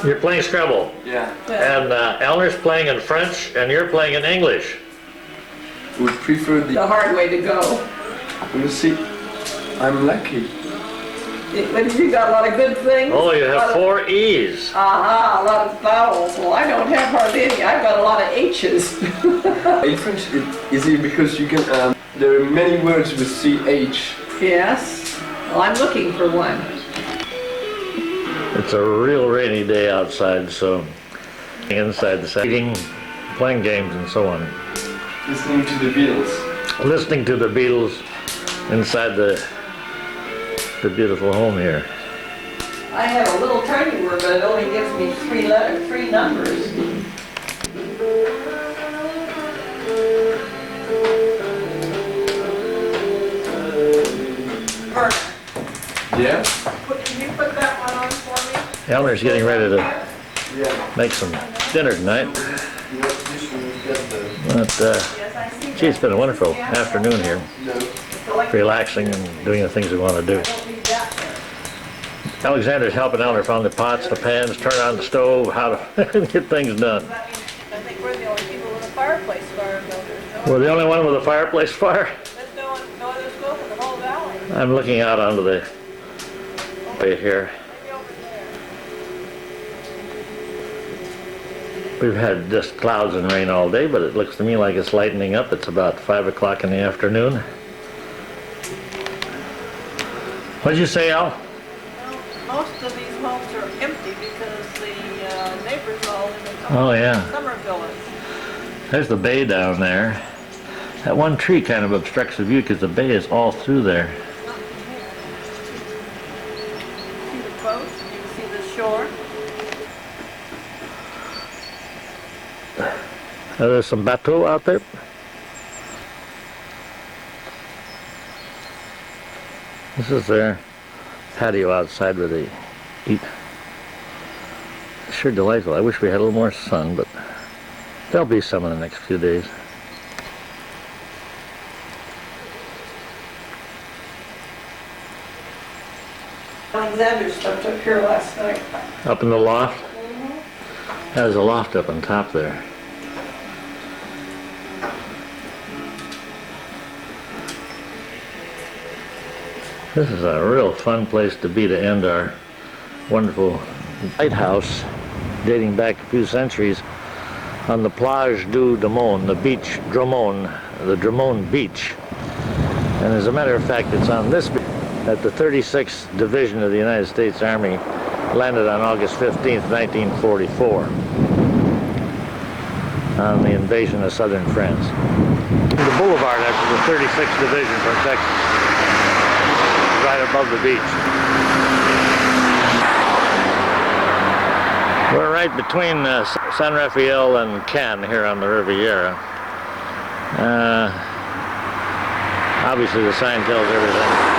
You're playing Scrabble. Yeah. And Eleanor's playing in French, and you're playing in English. We prefer The hard way to go. You see, I'm lucky. But you got a lot of good things. Oh, you have 4 E's. Aha, a lot of vowels. Well, I don't have hardly any. I've got a lot of H's. In French, it's easy because you can. There are many words with CH. Yes. Well, I'm looking for one. It's a real rainy day outside, so inside the eating, playing games and so on. Listening to the Beatles. Listening to the Beatles inside the beautiful home here. I have a little tiny word, but it only gives me 3 numbers. Yeah? Can you put that one on for me? Eleanor's getting ready to make some dinner tonight. But, gee, it's been a wonderful afternoon here. Relaxing and doing the things we want to do. Alexander's helping Eleanor find the pots, the pans, turn on the stove, how to get things done. I think we're the only people with a fireplace fire builders. We're the only one with a fireplace fire? There's no other smoke in the whole valley. I'm looking out onto the way here. Maybe over there. We've had just clouds and rain all day, but it looks to me like it's lightening up. It's about 5 o'clock in the afternoon. What did you say, Al? Well, most of these homes are empty because the neighbors all live in summer villas. There's the bay down there. That one tree kind of obstructs the view because the bay is all through there. See the boats, you can see the shore. There's some bateaux out there. This is their patio outside where they eat. Sure delightful. I wish we had a little more sun, but there'll be some in the next few days. Alexander slept up here last night. Up in the loft? There's a loft up on top there. This is a real fun place to be to end our wonderful lighthouse dating back a few centuries on the Plage du Dramont, the beach Dramont, the Dramont Beach. And as a matter of fact, it's on this beach that the 36th Division of the United States Army landed on August 15th, 1944 on the invasion of southern France. The boulevard after the 36th Division from Texas, right above the beach. We're right between San Rafael and Cannes here on the Riviera. Obviously the sign tells everything.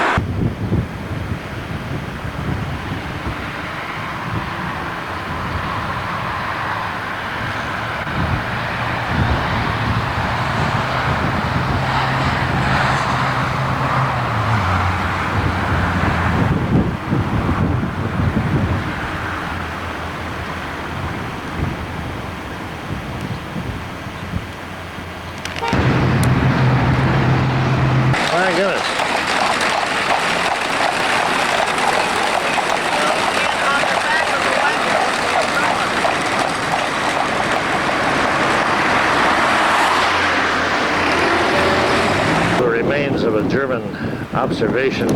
My goodness. The remains of a German observation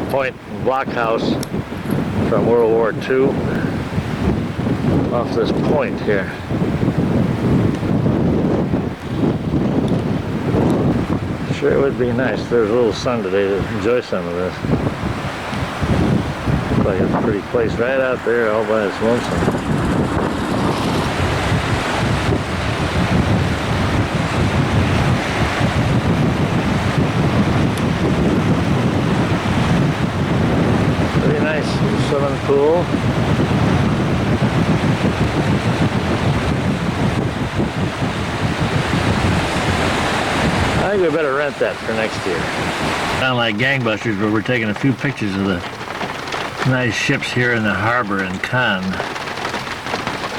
point blockhouse from World War II off this point here. Sure, it would be nice if there was a little sun today to enjoy some of this. Looks like it's a pretty place right out there all by its lonesome. Pretty nice swimming pool. I think we better rent that for next year. Sound like gangbusters, but we're taking a few pictures of the nice ships here in the harbor in Cannes.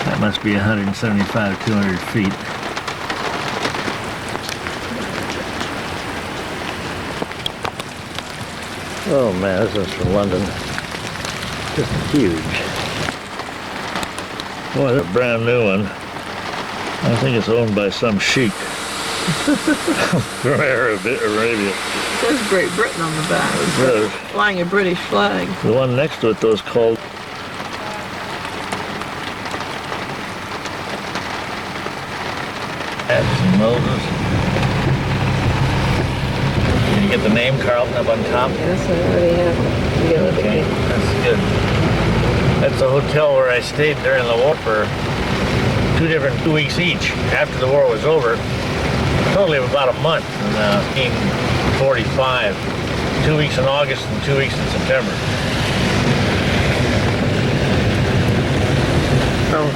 That must be 175, 200 feet. Oh man, this is from London. Just huge. Boy, that's a brand new one. I think it's owned by some sheik. From Arabia. It says Great Britain on the back. It's flying a British flag. The one next to it, though, is called Edson Moses. Did you get the name Carlton up on top? Yes, I already have. Okay, that's good. That's a hotel where I stayed during the war for 2 weeks each. After the war was over, totally about a month in 1945. 2 weeks in August and 2 weeks in September. Oh.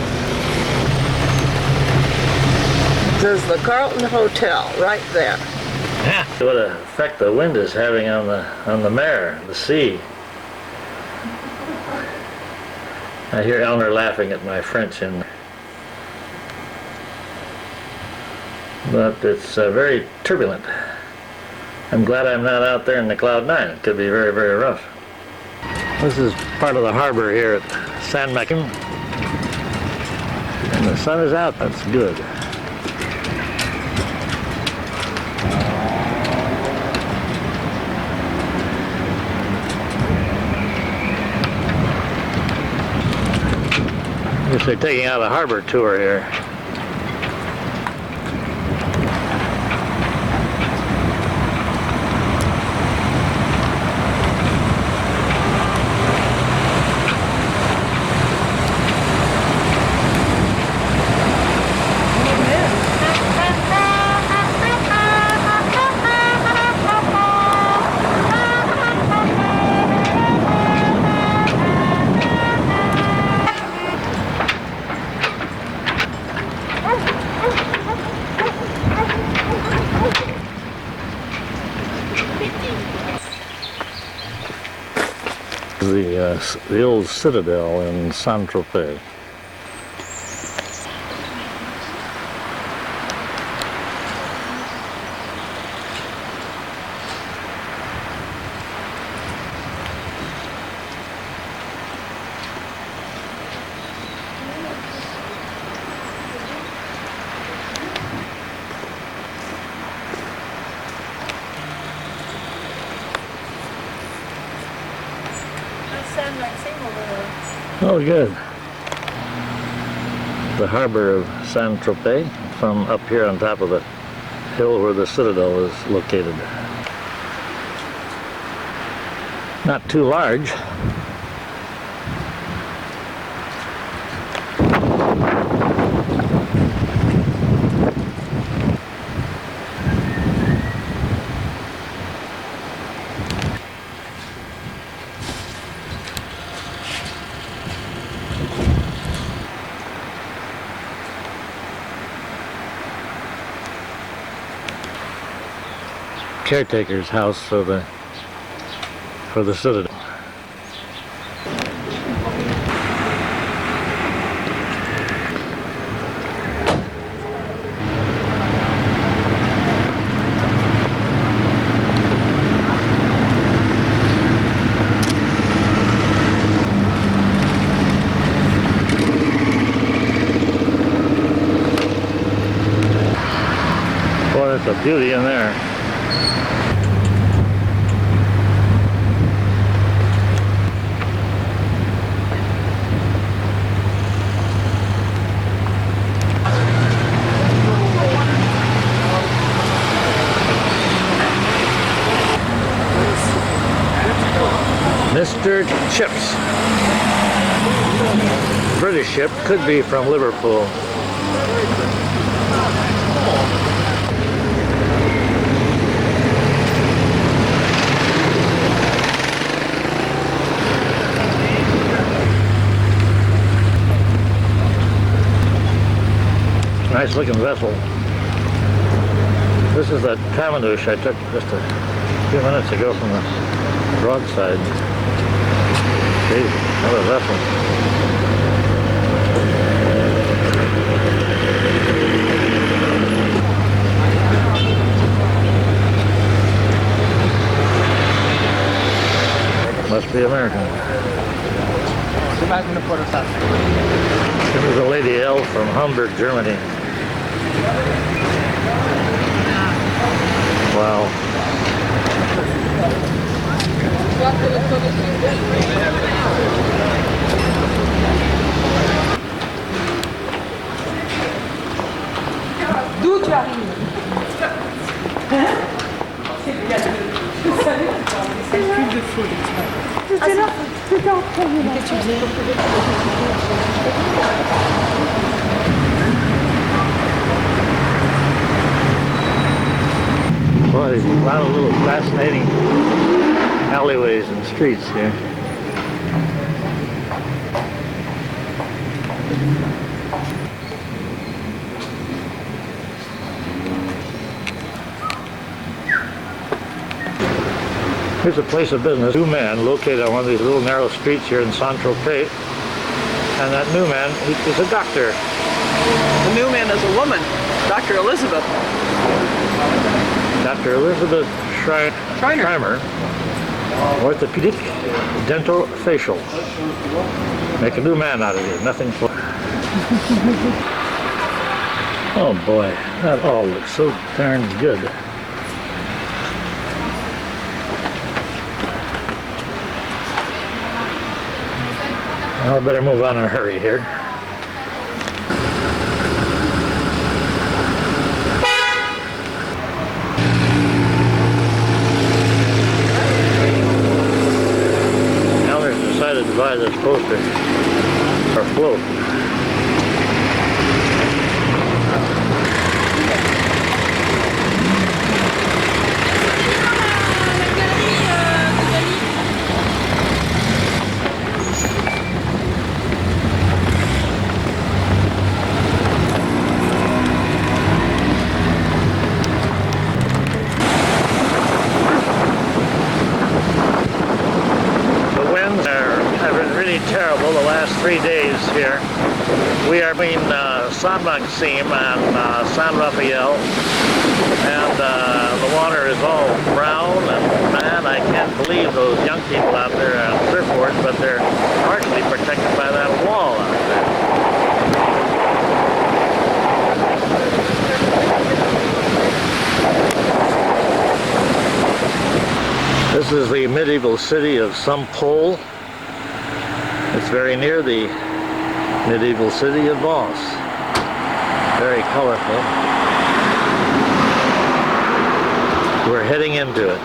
There's the Carlton Hotel right there. Yeah. What an effect the wind is having on the mare, the sea. I hear Eleanor laughing at my French, but it's very turbulent. I'm glad I'm not out there in the Cloud 9. It could be very, very rough. This is part of the harbor here at San Macan. And the sun is out. That's good. I guess they're taking out a harbor tour here. The old citadel in Saint-Tropez. Oh, good. The harbor of Saint-Tropez from up here on top of the hill where the citadel is located. Not too large. Caretaker's house for the citadel. Boy, that's a beauty in there. Mr. Chips. British ship, could be from Liverpool. Nice looking vessel. This is that Cavendish I took just a few minutes ago from the broadside. See, another vessel. Must be American. This is a Lady L from Hamburg, Germany. Wow. D'où tu arrives? C'est le cul de folie. C'était là, c'était en premier. Qu'est-ce que tu faisais? Boy, there's a lot of little fascinating alleyways and streets here. Here's a place of business. New man located on one of these little narrow streets here in Saint-Tropez. And that new man, he's a doctor. The new man is a woman, Dr. Elizabeth. Dr. Elizabeth Schreimer, orthopedic dental facial. Make a new man out of you, nothing for. Oh boy, that all looks so darn good. I better move on in a hurry here. Elders decided to buy this poster, or float. Saint-Maxime and San Rafael, and the water is all brown, and man, I can't believe those young people out there on surfboards, but they're partially protected by that wall out there. This is the medieval city of Saint-Paul. It's very near the medieval city of Vence. Very colorful. We're heading into it.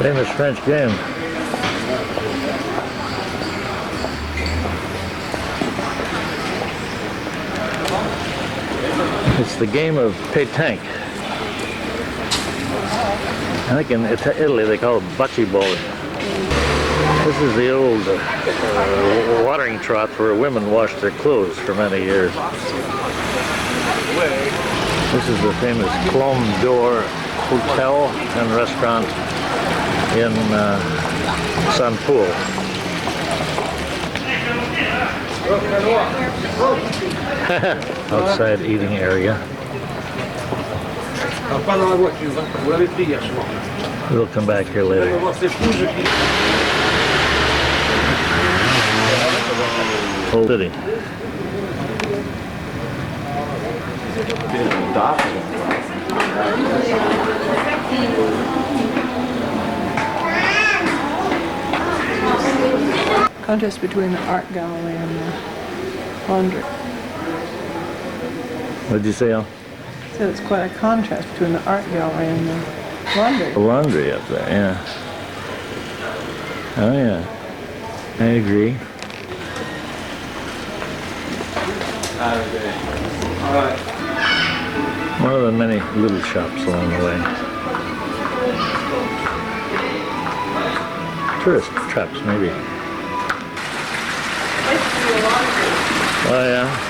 Famous French game. It's the game of pétanque. I think in Italy they call it bocce ball. This is the old watering trough where women washed their clothes for many years. This is the famous Clom d'Or Hotel and restaurant in Saint-Paul. Outside eating area. We'll come back here later. Whole city. Contrast between the art gallery and the laundry. What did you say, Al? I said it's quite a contrast between the art gallery and the laundry. The laundry up there, yeah. Oh yeah, I agree. One of the many little shops along the way. Tourist traps, maybe. Oh yeah.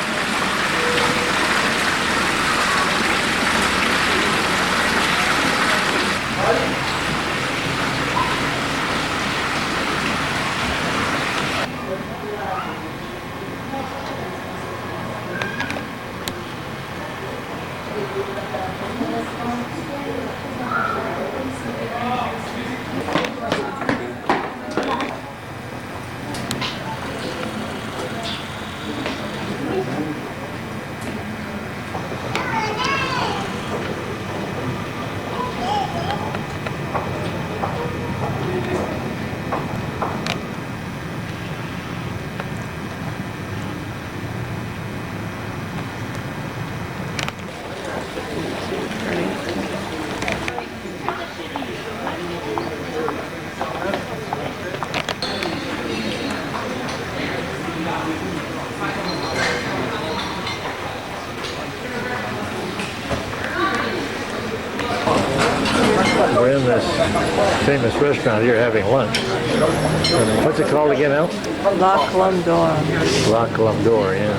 We're in this famous restaurant here having lunch. What's it called again, Al? La Clom d'Or. La Clom d'Or, yeah.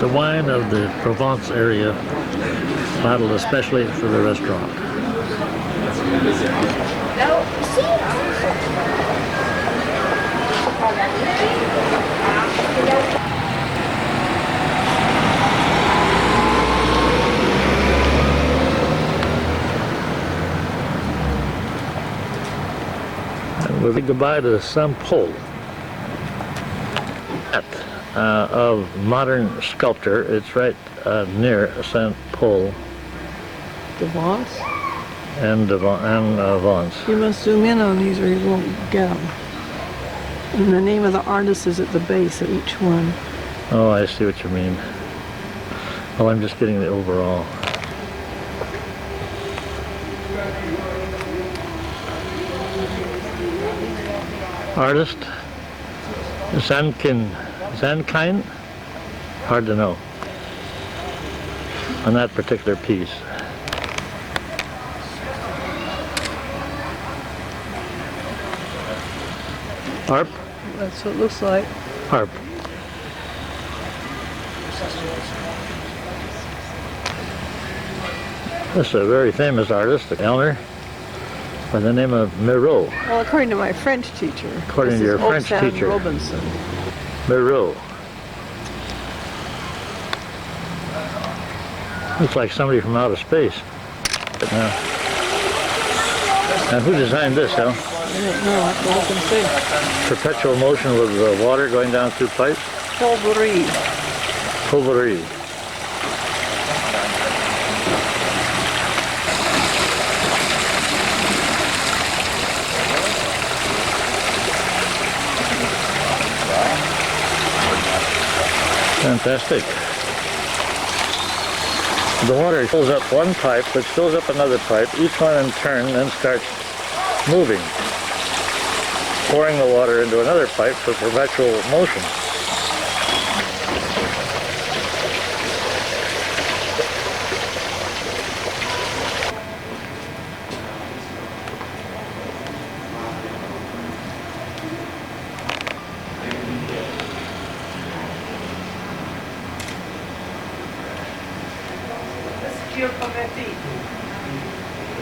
The wine of the Provence area, bottled especially for the restaurant. We'll say goodbye to Saint-Paul, of modern sculpture. It's right near Saint-Paul. De Vence? And Vence. You must zoom in on these or you won't get them. And the name of the artist is at the base of each one. Oh, I see what you mean. Well, I'm just getting the overall. Artist? Zankind? Hard to know on that particular piece. Harp? That's what it looks like. Harp. This is a very famous artist, an elder, by the name of Miro. Well, according to my French teacher. According to your French teacher. Robinson. Miro. Looks like somebody from outer space. Now who designed this, Al? I don't know. I have to look and see. Perpetual motion with water going down through pipes? Polverie. Polverie. Fantastic. The water fills up one pipe, which fills up another pipe, each one in turn, then starts moving, pouring the water into another pipe for perpetual motion.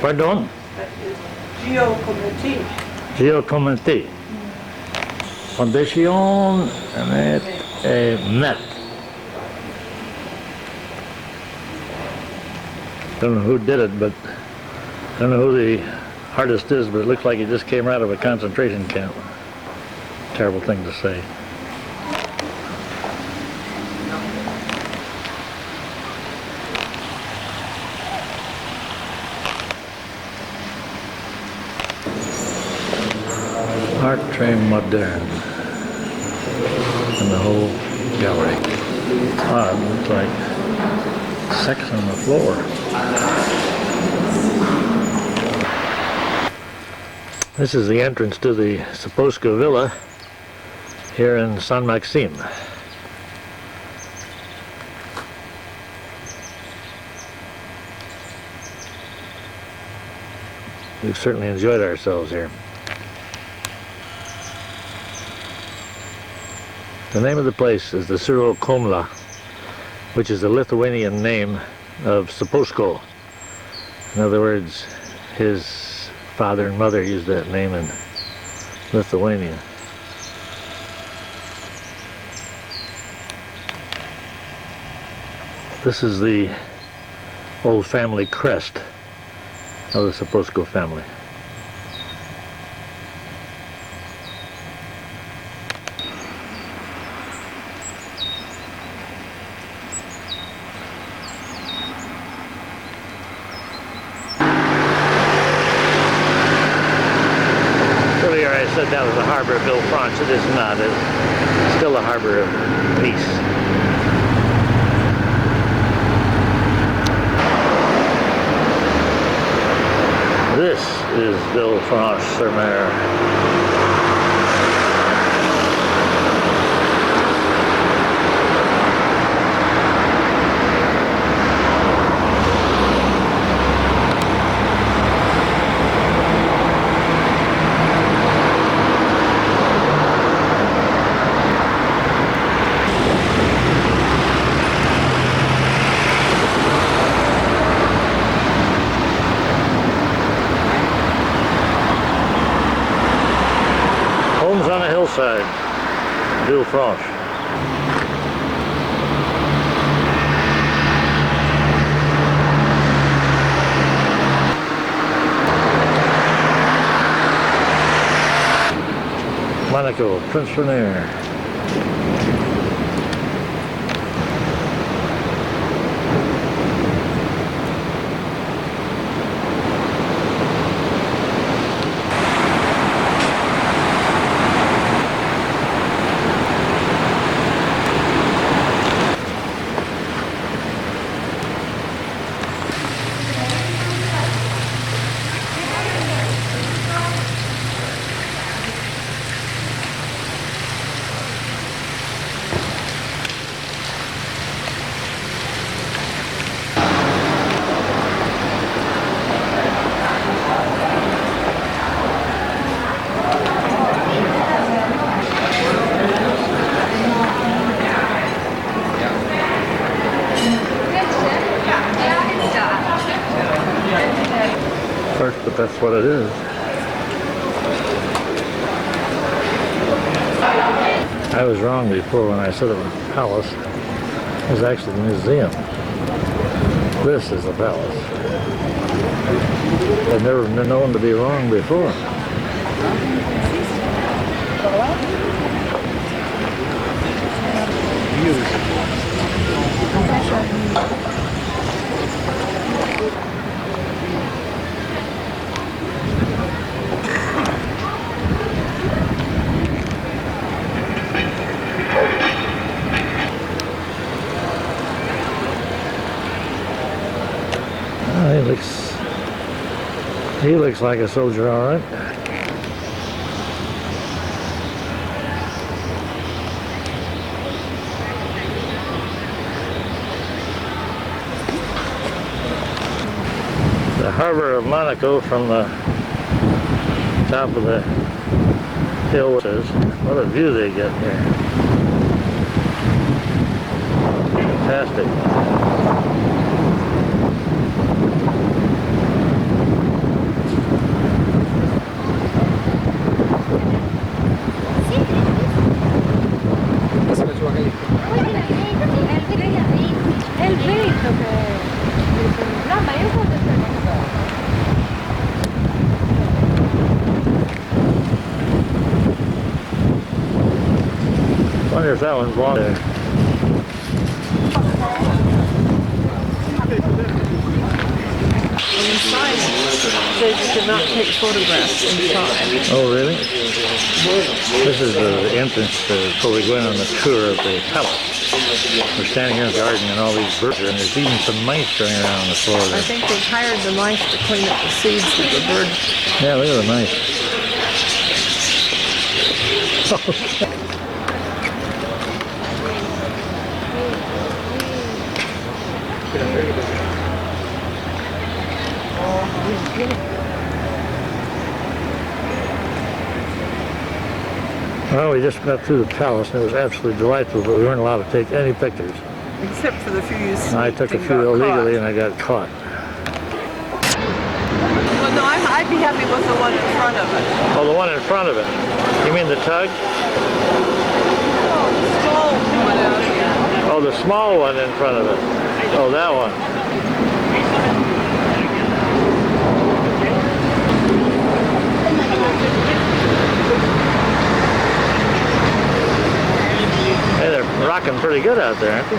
Pardon? Geocométrie. Geocométrie. Fondation et met. Don't know who did it, but I don't know who the artist is, but it looks like he just came out of a concentration camp. Terrible thing to say. Art Très Moderne in the whole gallery. Ah, it looks like sex on the floor. This is the entrance to the Saposka Villa here in Saint-Maxime. We've certainly enjoyed ourselves here. The name of the place is the Suro Komla, which is the Lithuanian name of Saposko. In other words, his father and mother used that name in Lithuania. This is the old family crest of the Saposko family. That was the harbor of France. It is not. It's still a harbor of peace. This is Villefranche-sur-Mer. Hillside, Villefranche. Monaco, Prince Rainier. what it is. I was wrong before when I said it was a palace. It was actually a museum. This is a palace. I've never been known to be wrong before. He looks like a soldier, all right. The harbor of Monaco from the top of the hill. What a view they get here. Fantastic. Wonder if that one's long there. On the sign says you cannot take photographs inside. Oh, really? This is the entrance before we go in on the tour of the palace. We're standing here in the garden and all these birds are, and there's even some mice running around on the floor there. I think they've hired the mice to clean up the seeds of the birds. Yeah, look at the mice. Well, we just got through the palace and it was absolutely delightful, but we weren't allowed to take any pictures. Except for the few you see. I took a few illegally and I got caught. Well, no, I'd be happy with the one in front of it. Oh, the one in front of it. You mean the tug? Oh, the small one out here. Oh, the small one in front of it. Oh, that one. Hey, they're rocking pretty good out there, aren't they?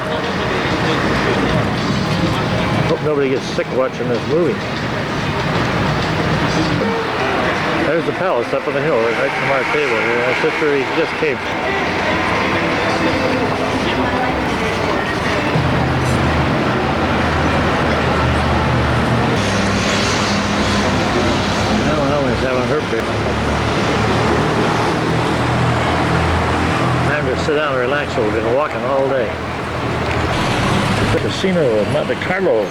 Hope nobody gets sick watching this movie. There's the palace up on the hill, right from our table here. That's just where he just came. Now Ellen's having her pick. Time to sit down and relax. So we've been walking all day. The casino of Monte Carlo.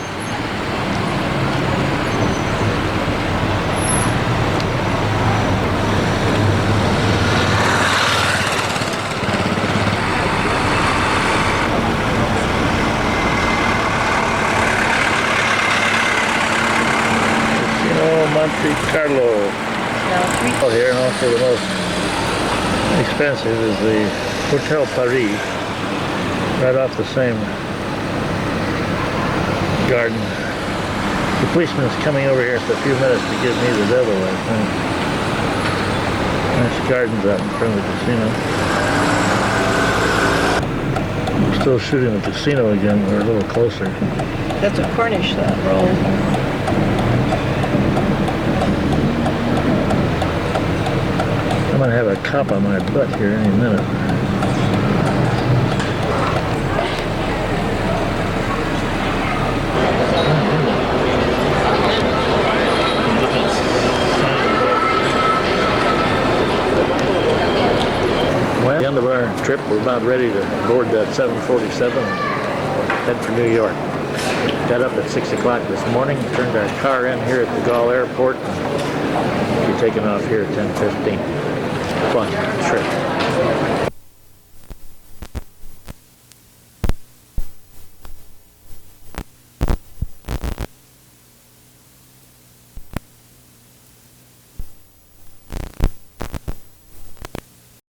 Monte Carlo. Oh, here, and also the most expensive is the Hotel Paris, right off the same garden. The policeman's coming over here in a few minutes to give me the devil, I think. Nice gardens out in front of the casino. Still shooting the casino again, we're a little closer. That's a Cornish, that roll. I'm going to have a cop on my butt here any minute. Well, at the end of our trip, we're about ready to board that 747 and head for New York. Got up at 6 o'clock this morning, turned our car in here at the Gaulle Airport, and we're taking off here at 10:15. Fun trip.